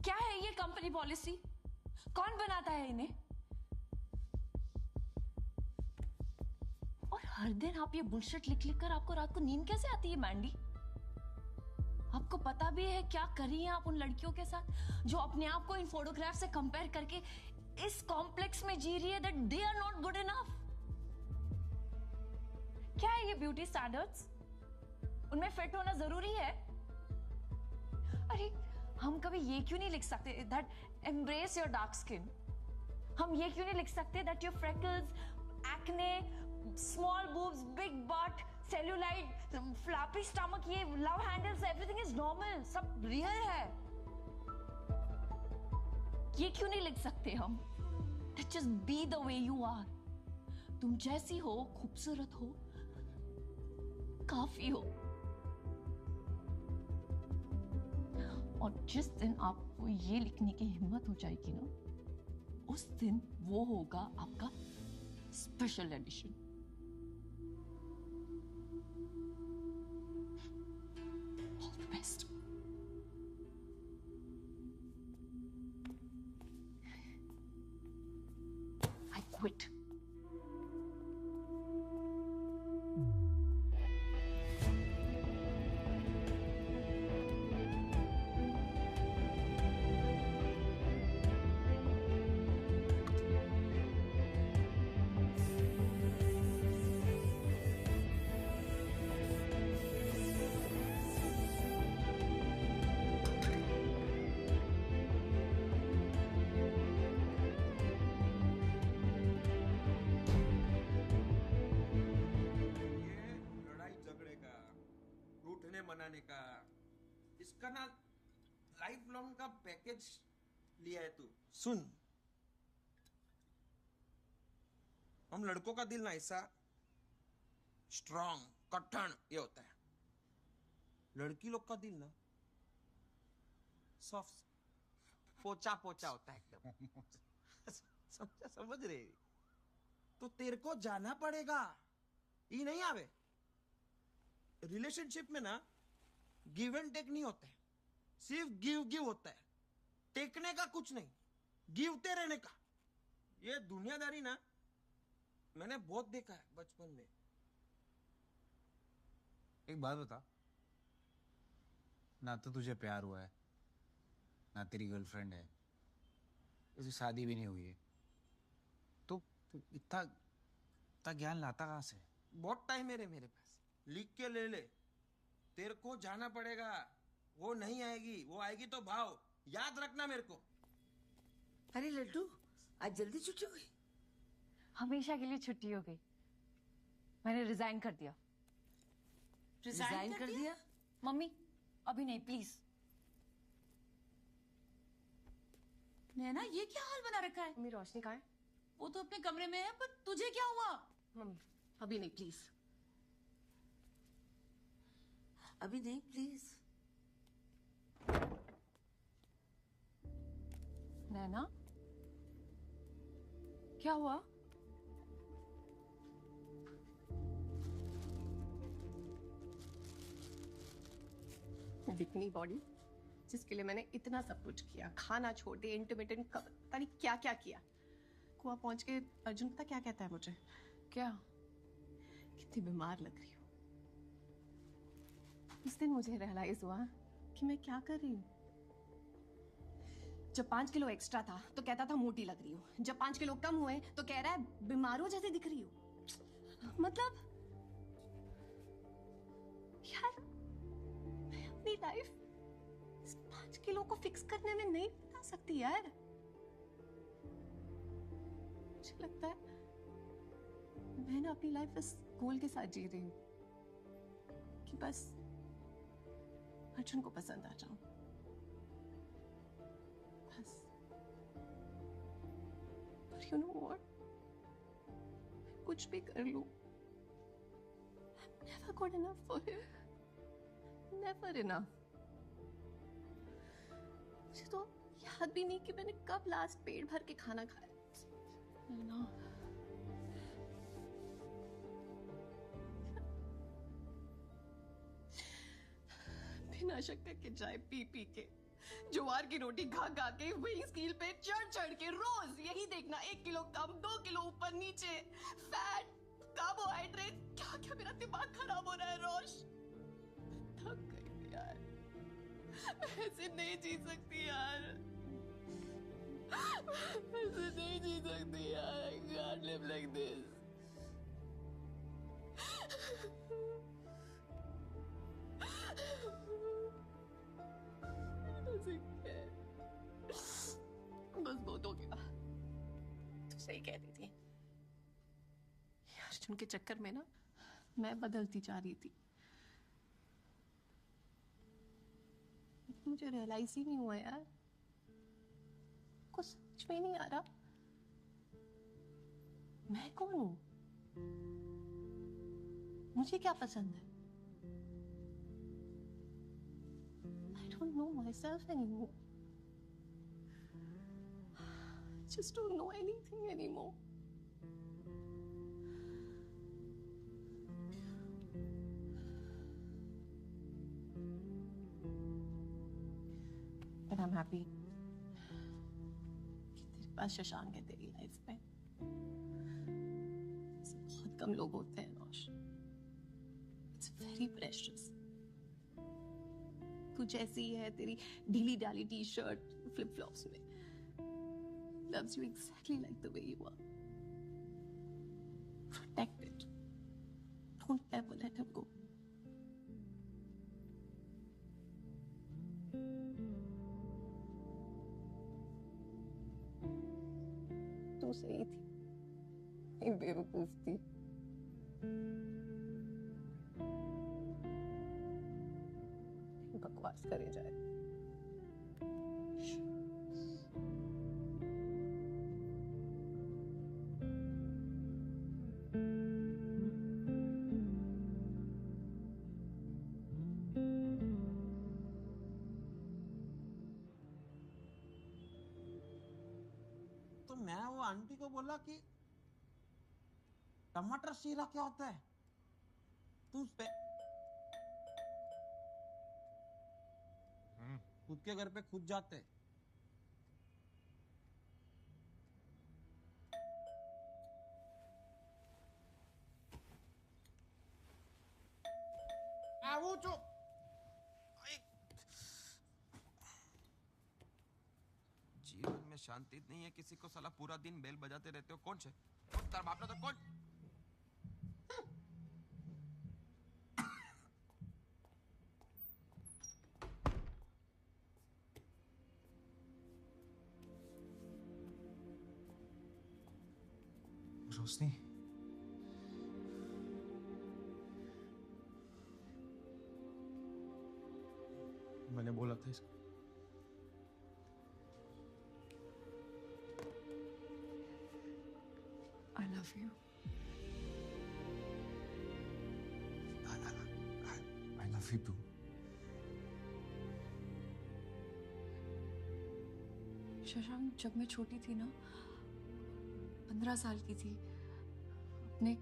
क्या है ये कंपनी पॉलिसी? कौन बनाता है इन्हें? और हर दिन आप ये बुलशिट लिख लिख कर आपको रात को नींद कैसे आती है, मैंडी? आपको पता भी है क्या कर रही हैं आप उन लड़कियों के साथ जो अपने आप को इन फोटोग्राफ से कंपेयर करके इस कॉम्प्लेक्स में जी रही है that they are not good enough? क्या है ये ब्यूटी स्टैंडर्ड्स? उनमें फिट होना जरूरी है? अरे हम कभी ये क्यों नहीं लिख सकते that embrace your dark skin? हम ये क्यों नहीं लिख सकते that your freckles, acne, small boobs, big butt, cellulite, floppy stomach, ये love handles, everything is normal, सब real है? ये क्यों नहीं लिख सकते हम? That just be the way you are. तुम जैसी हो, खूबसूरत हो, काफी हो. और जिस दिन आपको ये लिखने की हिम्मत हो जाएगी ना, उस दिन वो होगा आपका special edition. All the best. I quit. मनाने का इसका ना लाइफ लॉन्ग का पैकेज लिया है तू. सुन, हम लड़कों का दिल ना ऐसा स्ट्रॉन्ग कठिन ये होता है, लड़की लोग का दिल ना सॉफ्ट पोचा पोचा होता है एकदम. समझ रहे? तो तेरे को जाना पड़ेगा, ये नहीं आवे. रिलेशनशिप में ना गिव एंड टेक नहीं होता है, सिर्फ गिव गिव होता है. टेकने का कुछ नहीं, गिवते रहने का. ये दुनियादारी ना मैंने बहुत देखा है बचपन में. एक बात बता, ना तो तुझे प्यार हुआ है, ना तेरी गर्लफ्रेंड है, इसकी शादी भी नहीं हुई है, तो इतना ज्ञान लाता कहाँ से? बहुत टाइम है मेरे पास, लिख के ले ले. तेरे को जाना पड़ेगा, वो नहीं आएगी, वो आएगी तो भाव. याद रखना मेरे को. अरे लड्डू, आज जल्दी छुट्टी हुई? हमेशा के लिए छुट्टी हो गई। मैंने रिजाइन कर दिया। रिजाइन कर दिया? मम्मी अभी नहीं, प्लीज। नैना, ये क्या हाल बना रखा है? मम्मी रोशनी कहाँ है? वो तो अपने कमरे में है, पर तुझे क्या हुआ? मम्मी अभी नहीं, प्लीज। अभी नहीं, प्लीज। नैना, क्या हुआ? दिखनी बॉडी जिसके लिए मैंने इतना सब कुछ किया, खाना छोड़ दिया, इंटरमिटेंट पता नहीं क्या क्या किया। कुआ पहुंच के अर्जुन पता क्या कहता है मुझे? क्या? कितनी बीमार लग रही हूँ। उस दिन मुझे रियलाइज हुआ कि मैं क्या कर रही हूँ। जब 5 किलो एक्स्ट्रा था तो कहता था मोटी लग रही हूँ, जब 5 किलो कम हुए तो कह रहा है बीमारों जैसे दिख रही हूँ। मतलब यार, मैं अपनी लाइफ 5 किलो को फिक्स करने में नहीं बता सकती यार। मुझे लगता है मैं ना अपनी लाइफ इस गोल के साथ जी रही हूँ कि बस अर्जुन को पसंद आ जाऊं, बस। But you know what? कुछ भी कर लूं, I'm never good enough for him. Never enough. मुझे तो याद भी नहीं कि मैंने कब लास्ट पेट भर के खाना खाया। No. बिना शक्कर के चाय पी पी के, ज्वार की रोटी खा खा के, वही स्कील पे चढ़ चढ़ के रोज यही देखना, 1 किलो कम, 2 किलो ऊपर नीचे, फैट, कार्बोहाइड्रेट, क्या क्या मेरा दिमाग खराब हो रहा है रोश। थक गई यार, मैं ऐसे नहीं जी सकती यार, ऐसे नहीं जी सकती यार। I can't live like this. बस बहुत हो गया। तू सही कहती थी, अर्जुन के चक्कर में ना मैं बदलती जा रही थी। मुझे रियलाइज ही नहीं हुआ यार, कुछ समझ में नहीं आ रहा मैं कौन हूं, मुझे क्या पसंद है। I don't know myself anymore. Just don't know anything anymore. But I'm happy कि तेरे पास शशांक है तेरी लाइफ में। ऐसे बहुत कम लोग होते हैं रोश। It's very precious. तू जैसी है, तेरी ढीली डाली टी शर्ट, फ्लिप फ्लॉप्स में, loves you exactly like the way you are. Protect it. Don't ever let him go. तू सही थी, मैं बेवकूफ थी। बकवास करे जाए। तो मैं वो आंटी को बोला कि टमाटर शीरा क्या होता है, तू खुद के घर पे खुद जाते। वो जो जीवन में शांति नहीं है किसी को, साला पूरा दिन बेल बजाते रहते हो। कौन से तेरा बाप ने तो कौन? रोशनी, मैंने बोला था इसको। I love you. I love you too. Shashank, जब मैं छोटी थी ना, 15 साल की थी, अपने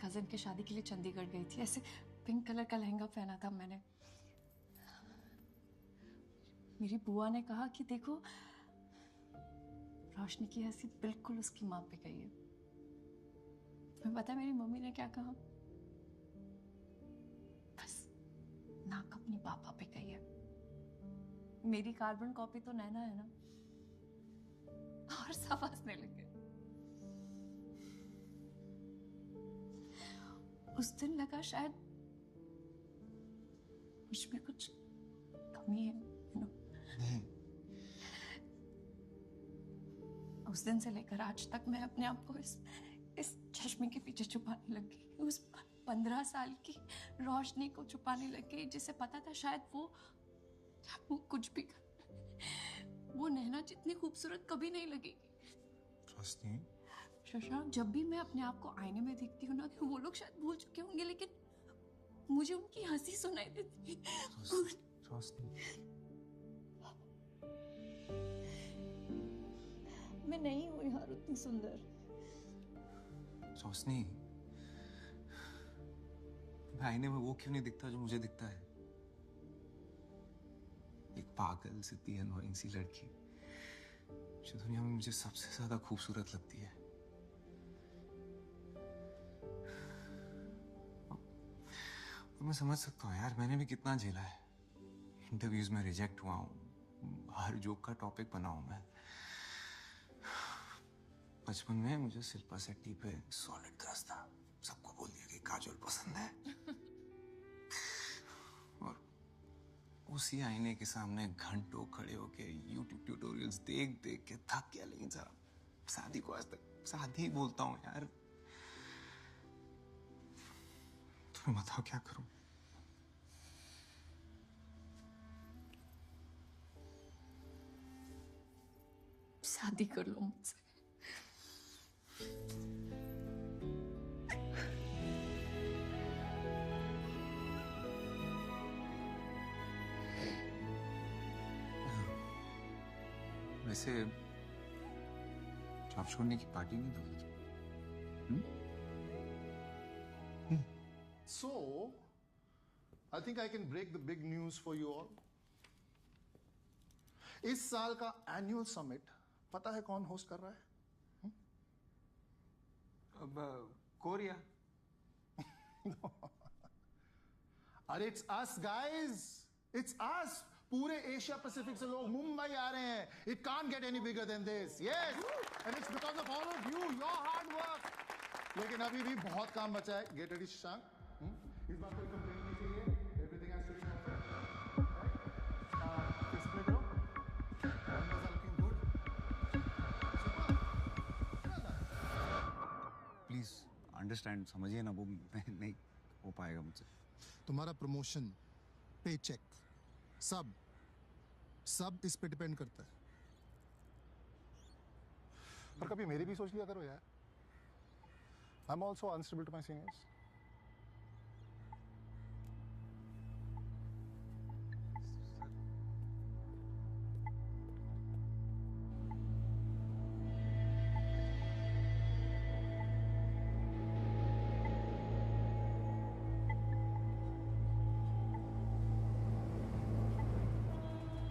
कजन के शादी के लिए चंडीगढ़ गई थी। ऐसे पिंक कलर का लहंगा पहना था मैंने। मेरी बुआ ने कहा कि देखो, रोशनी की हंसी बिल्कुल उसकी माँ पे गई है। तुम्हें पता है मेरी मम्मी ने क्या कहा? बस नाक अपनी पापा पे गई है। मेरी कार्बन कॉपी तो नैना है ना। और सब हंसने लगे। उस दिन लगा शायद मुझ में कुछ कमी है, you know? उस दिन से लेकर आज तक मैं अपने आप को इस चश्मे के पीछे छुपाने लगी। उस 15 साल की रोशनी को छुपाने लगी, जिसे पता था शायद वो कुछ भी कर, वो नैना जितनी खूबसूरत कभी नहीं लगेगी। रोशनी, शशांक, जब भी मैं अपने आप को आईने में देखती हूँ ना, कि वो लोग शायद भूल चुके होंगे, लेकिन मुझे उनकी हंसी सुनाई देती। रोशनी, मैं नहीं हूँ यार उतनी सुंदर। रोशनी, आईने में वो क्यों नहीं दिखता जो मुझे दिखता है? एक पागल सी अनोइंग सी लड़की जो दुनिया में मुझे सबसे ज्यादा खूबसूरत लगती है। और मैं समझ सकता हूँ यार, मैंने भी कितना झेला है। इंटरव्यूज में रिजेक्ट हुआ हूँ, हर जोक का टॉपिक बना हूं मैं। बचपन में मुझे शिल्पा शेट्टी पे सॉलिड क्रश था। सबको बोल दिया कि काजोल पसंद है। और उसी आईने के सामने घंटों खड़े होके YouTube ट्यूटोरियल्स देख देख के थक गया। लेकिन साहब, शादी को आज तक शादी ही बोलता हूँ यार। तुम्हें बताओ क्या करूं? शादी कर लो मुझसे। वैसे जॉब छोड़ने की पार्टी नहीं दोगे तुम? So, I think I can break the big news for you all. इस साल का एनुअल समिट पता है कौन होस्ट कर रहा है? अब कोरिया। अरे it's us guys, it's us. पूरे एशिया पैसिफिक से लोग मुंबई आ रहे हैं। It can't get any bigger than this. Yes, and it's because of all of you, your hard work. लेकिन अभी भी बहुत काम बचा है। Get ready Shashank. इस बात कोई कंप्लेन नहीं चाहिए। Everything has to be perfect. Face play करो। numbers are looking good. Please understand, समझिए ना, वो नहीं हो पाएगा मुझसे। तुम्हारा प्रमोशन, पे चेक, सब इस पे डिपेंड करता है। पर कभी मेरी भी सोच लिया करो यार। I am also unstable to my seniors.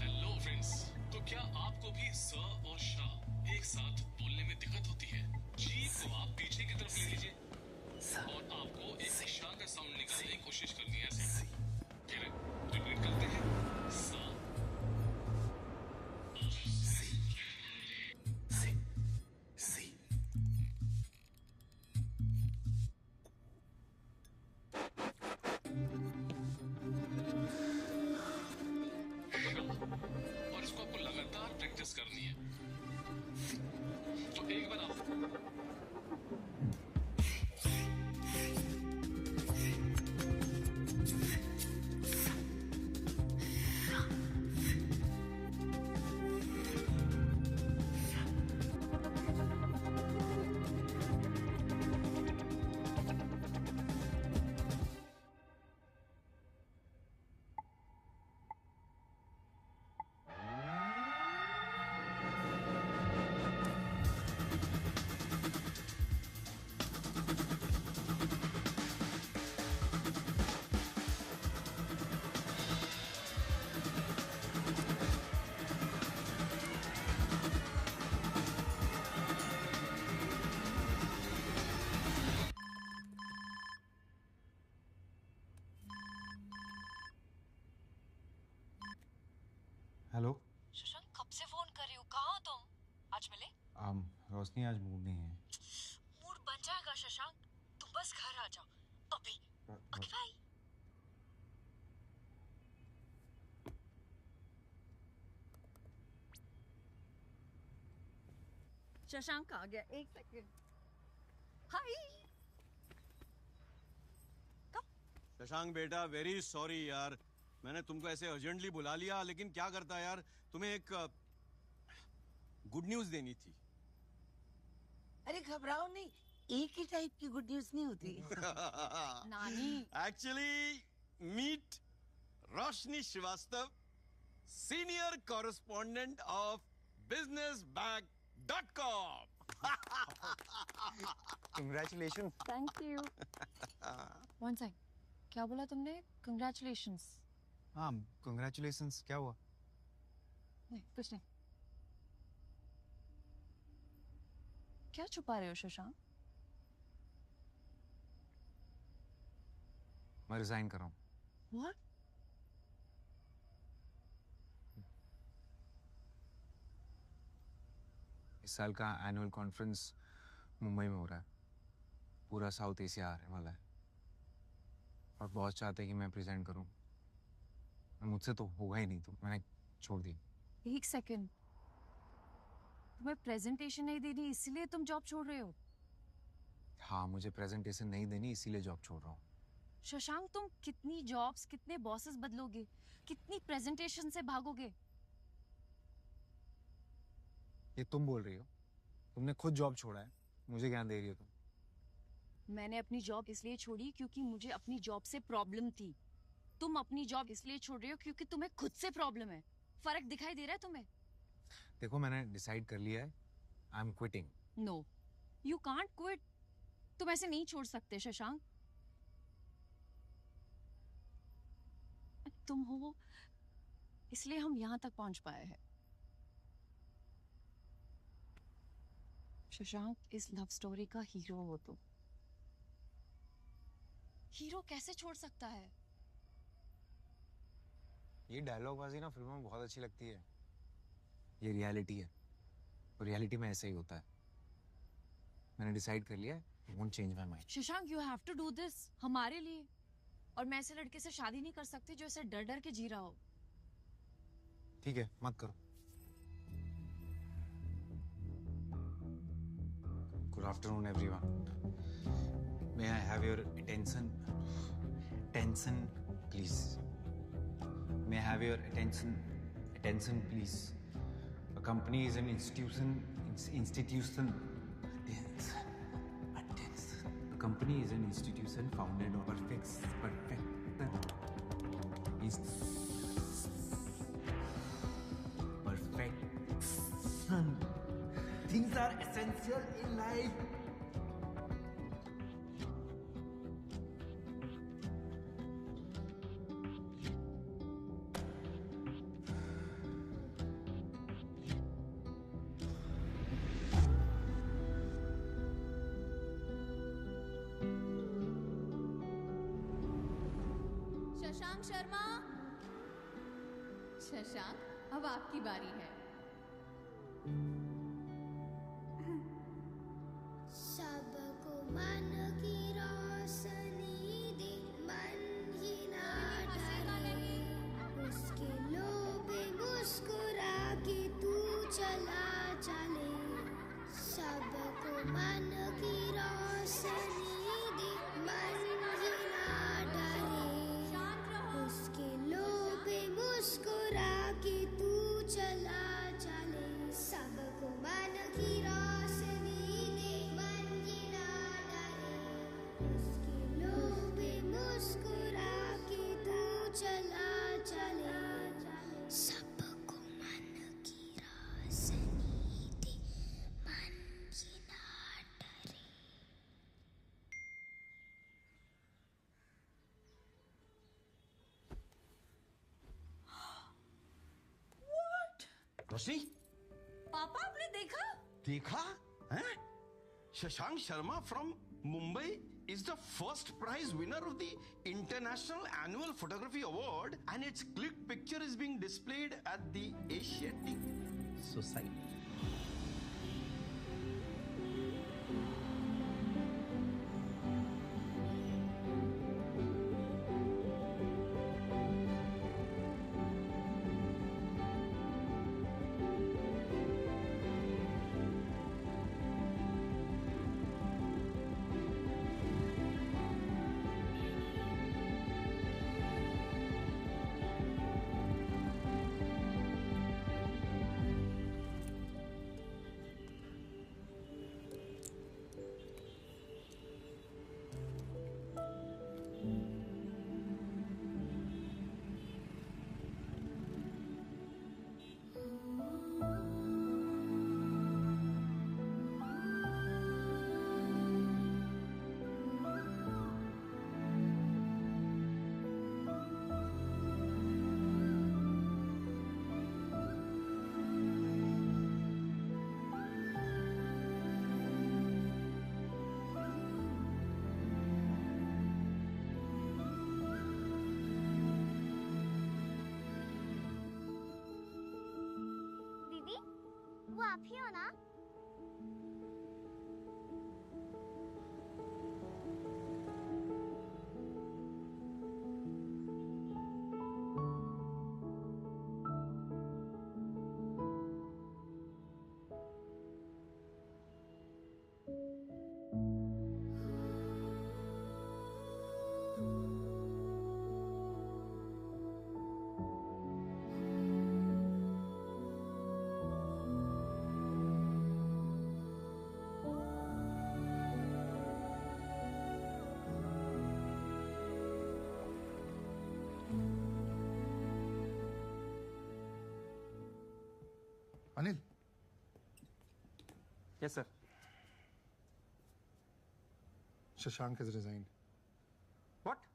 Hello friends, तो क्या आपको भी स और श एक साथ बोलने में दिक्कत होती है? जी को आप पीछे की तरफ ले लीजिए और आपको एक श का साउंड निकालने की कोशिश करनी है। ऐसे रिपीट करते हैं। स और इसको आपको लगातार प्रैक्टिस करनी है। तो एक बार आप हेलो शशांक, कब से फोन कर रही हूँ, कहाँ हो तुम? आज मिले? रोशनी आज मूड नहीं है। मूड बन जाएगा शशांक, तुम बस घर आ जाओ अभी। Okay bye. शशांक आ गया, एक सेकंड। हाय शशांक बेटा, वेरी सॉरी यार, मैंने तुमको ऐसे अर्जेंटली बुला लिया, लेकिन क्या करता यार, तुम्हें एक गुड न्यूज देनी थी। अरे घबराओ नहीं, एक ही टाइप की गुड न्यूज नहीं होती। नानी actually meet Roshni Srivastava, senior correspondent of businessbag.com। Congratulation. Thank you. One second, क्या बोला तुमने? कंग्रेचुलेशंस? हाँ, कंग्रेचुलेशंस। क्या हुआ? नहीं, कुछ नहीं। क्या छुपा रहे हो शशांक? मैं रिजाइन कर रहा हूँ। What? इस साल का एनुअल कॉन्फ्रेंस मुंबई में हो रहा है। पूरा साउथ एशिया आ रहे वाला है और बहुत चाहते हैं कि मैं प्रेजेंट करूं। मुझसे तो होगा ही नहीं, तो मैंने छोड़ दी। एक सेकंड, तुम्हें प्रेजेंटेशन नहीं देनी इसलिए तुम जॉब छोड़ रहे हो? हाँ, मुझे प्रेजेंटेशन नहीं देनी इसीलिए जॉब छोड़ रहा हूँ। शशांक, तुम कितनी जॉब्स, कितने बॉसेस बदलोगे, कितनी प्रेजेंटेशन से भागोगे? ये तुम बोल रही हो? तुमने खुद जॉब छोड़ा है, मुझे ज्ञान दे रही हो तुम? मैंने अपनी जॉब इसलिए छोड़ी क्योंकि मुझे अपनी जॉब से प्रॉब्लम थी। तुम अपनी जॉब इसलिए छोड़ रहे हो क्योंकि तुम्हें खुद से प्रॉब्लम है। फर्क दिखाई दे रहा है तुम्हें? देखो, मैंने डिसाइड कर लिया है, I am quitting. No, you can't quit. तुम ऐसे नहीं छोड़ सकते शशांक। तुम हो इसलिए हम यहाँ तक पहुंच पाए हैं। शशांक, इस लव स्टोरी का हीरो हो तुम। हीरो कैसे छोड़ सकता है? ये डायलॉग बाजी ना फिल्मों में बहुत अच्छी लगती है। ये रियलिटी है और रियलिटी में ऐसे ही होता है। मैंने डिसाइड कर लिया है, I won't change my mind. Shashank, you have to do this हमारे लिए। और मैं ऐसे लड़के से शादी नहीं कर सकती जो ऐसे डर डर के जी रहा हो। ठीक है, मत करो। Good afternoon everyone. May I have your attention? Please. May I have your attention? Attention, please. A company is an institution. Attention. A company is an institution founded on perfection. Things are essential in life. Shashank Sharma, Shashank, अब आपकी बारी है। सबको मन की रोशनी दे, मन ही ना डरे, उसके लोभ मुस्कुरा के तू चला चले। सबको मन की रोशनी दे मन ही ना डरे उसके लोभे मुस्कुरा के तू चला चले सबको मन की रोशनी दे मन ही ना डरे उसके लोभे मुस्कुरा के तू चला चले सबको मन की रोशनी दे मन ही ना डरे। रोशनी, पापा आपने देखा? देखा हैं? Shashank Sharma from Mumbai is the first prize winner of the International Annual Photography Award and its click picture is being displayed at the Asiatic Society. दीदी वो आप ही हो ना? Anil, yes sir. Shashank has resigned. What?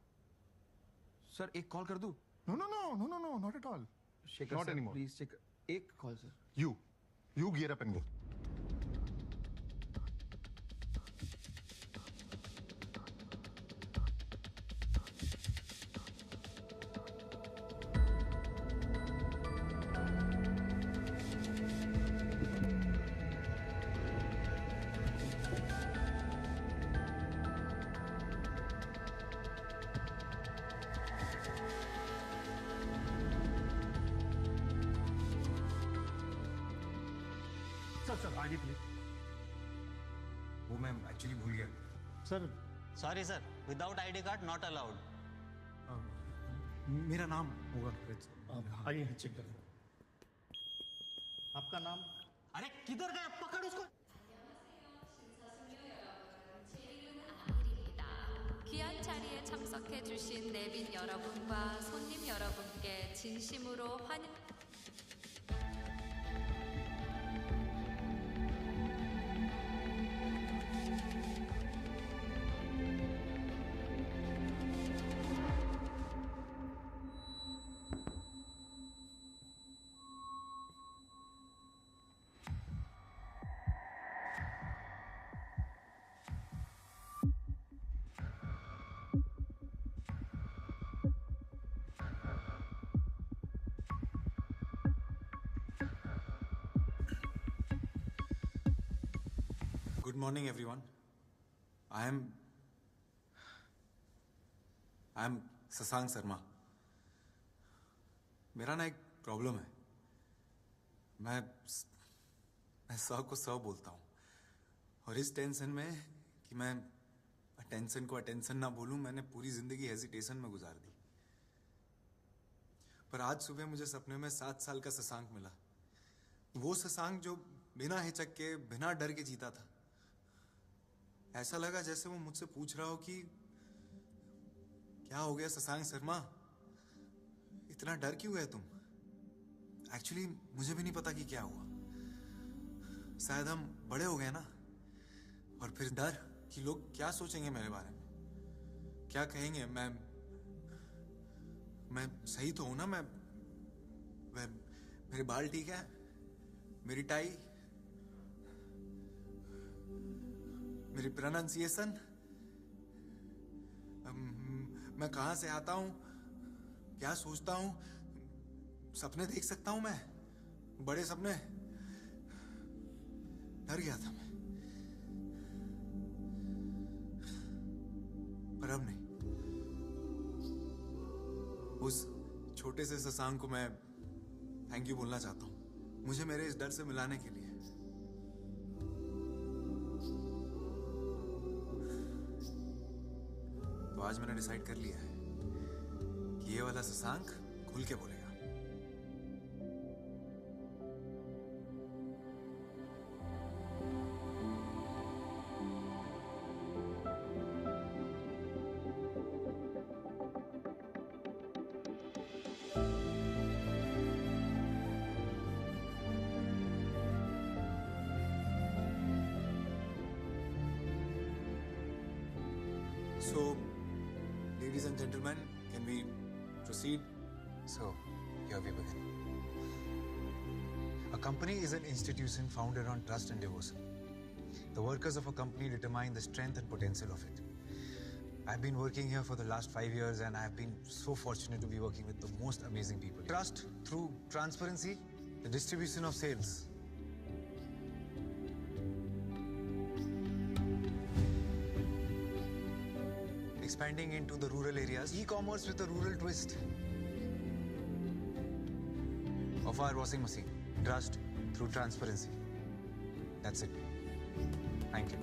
Sir एक कॉल कर दूं? No, not at all. Shekhar Not sir, anymore. Please Shekhar, एक call sir. You gear up and go. Sir ID please. वो मैं एक्चुअली भूल गया sir sorry sir, without ID card not allowed. मेरा नाम होगा आइए चेक करें। आपका नाम? अरे किधर गया, पकड़ उसको। 귀한 자리에 참석해주신 내빈 여러분과 손님 여러분께 진심으로 환영. Good morning everyone. I am Shashank Sharma. मेरा ना एक प्रॉब्लम है, मैं स को स बोलता हूँ और इस टेंशन में कि मैं अटेंशन को अटेंशन ना बोलूं, मैंने पूरी जिंदगी हेजिटेशन में गुजार दी। पर आज सुबह मुझे सपने में 7 साल का शशांक मिला। वो शशांक जो बिना हिचक के, बिना डर के जीता था। ऐसा लगा जैसे वो मुझसे पूछ रहा हो कि क्या हो गया शशांक शर्मा, इतना डर क्यों है तुम? एक्चुअली मुझे भी नहीं पता कि क्या हुआ। शायद हम बड़े हो गए ना, और फिर डर कि लोग क्या सोचेंगे मेरे बारे में, क्या कहेंगे। मैं सही तो हूं ना? मैं मेरे बाल ठीक है, मेरी टाई, मेरी प्रोनाउंसिएशन, मैं कहां से आता हूं, क्या सोचता हूं, सपने देख सकता हूं मैं, बड़े सपने। डर गया था मैं, पर अब नहीं। उस छोटे से शशांक को मैं थैंक यू बोलना चाहता हूं, मुझे मेरे इस डर से मिलाने के लिए। तो आज मैंने डिसाइड कर लिया है कि ये वाला शशांक खुल के बोलेगा। So, ladies and gentlemen, can we proceed? So, here we begin. A company is an institution founded on trust and devotion. The workers of a company determine the strength and potential of it. I've been working here for the last 5 years and I've been so fortunate to be working with the most amazing people. Trust through transparency, the distribution of sales. Expanding into the rural areas, e-commerce with a rural twist of our washing machine. Trust through transparency. That's it. Thank you.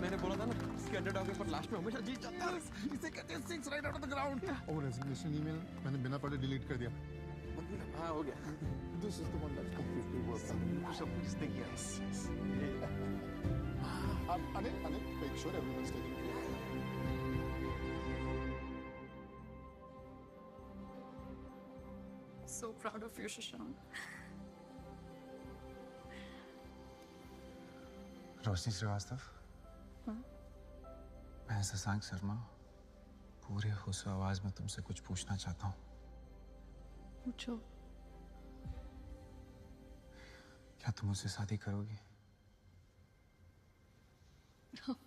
मैंने बोला था ना, इसके underdog पर last में हमेशा जीत जाता है। इसे कहते हैं six right out of the ground. और रेजिग्नेशन ईमेल मैंने बिना पढ़े डिलीट कर दिया। हाँ हो गया। This is the one that's completely worth. सब कुछ इसने किया। Anil make sure everyone is taking care. So proud of you, Shashank. रोशनी श्रीवास्तव, मैं शशांक शर्मा पूरे होश आवाज में तुमसे कुछ पूछना चाहता हूँ। पूछो। क्या तुम मुझसे शादी करोगी? Of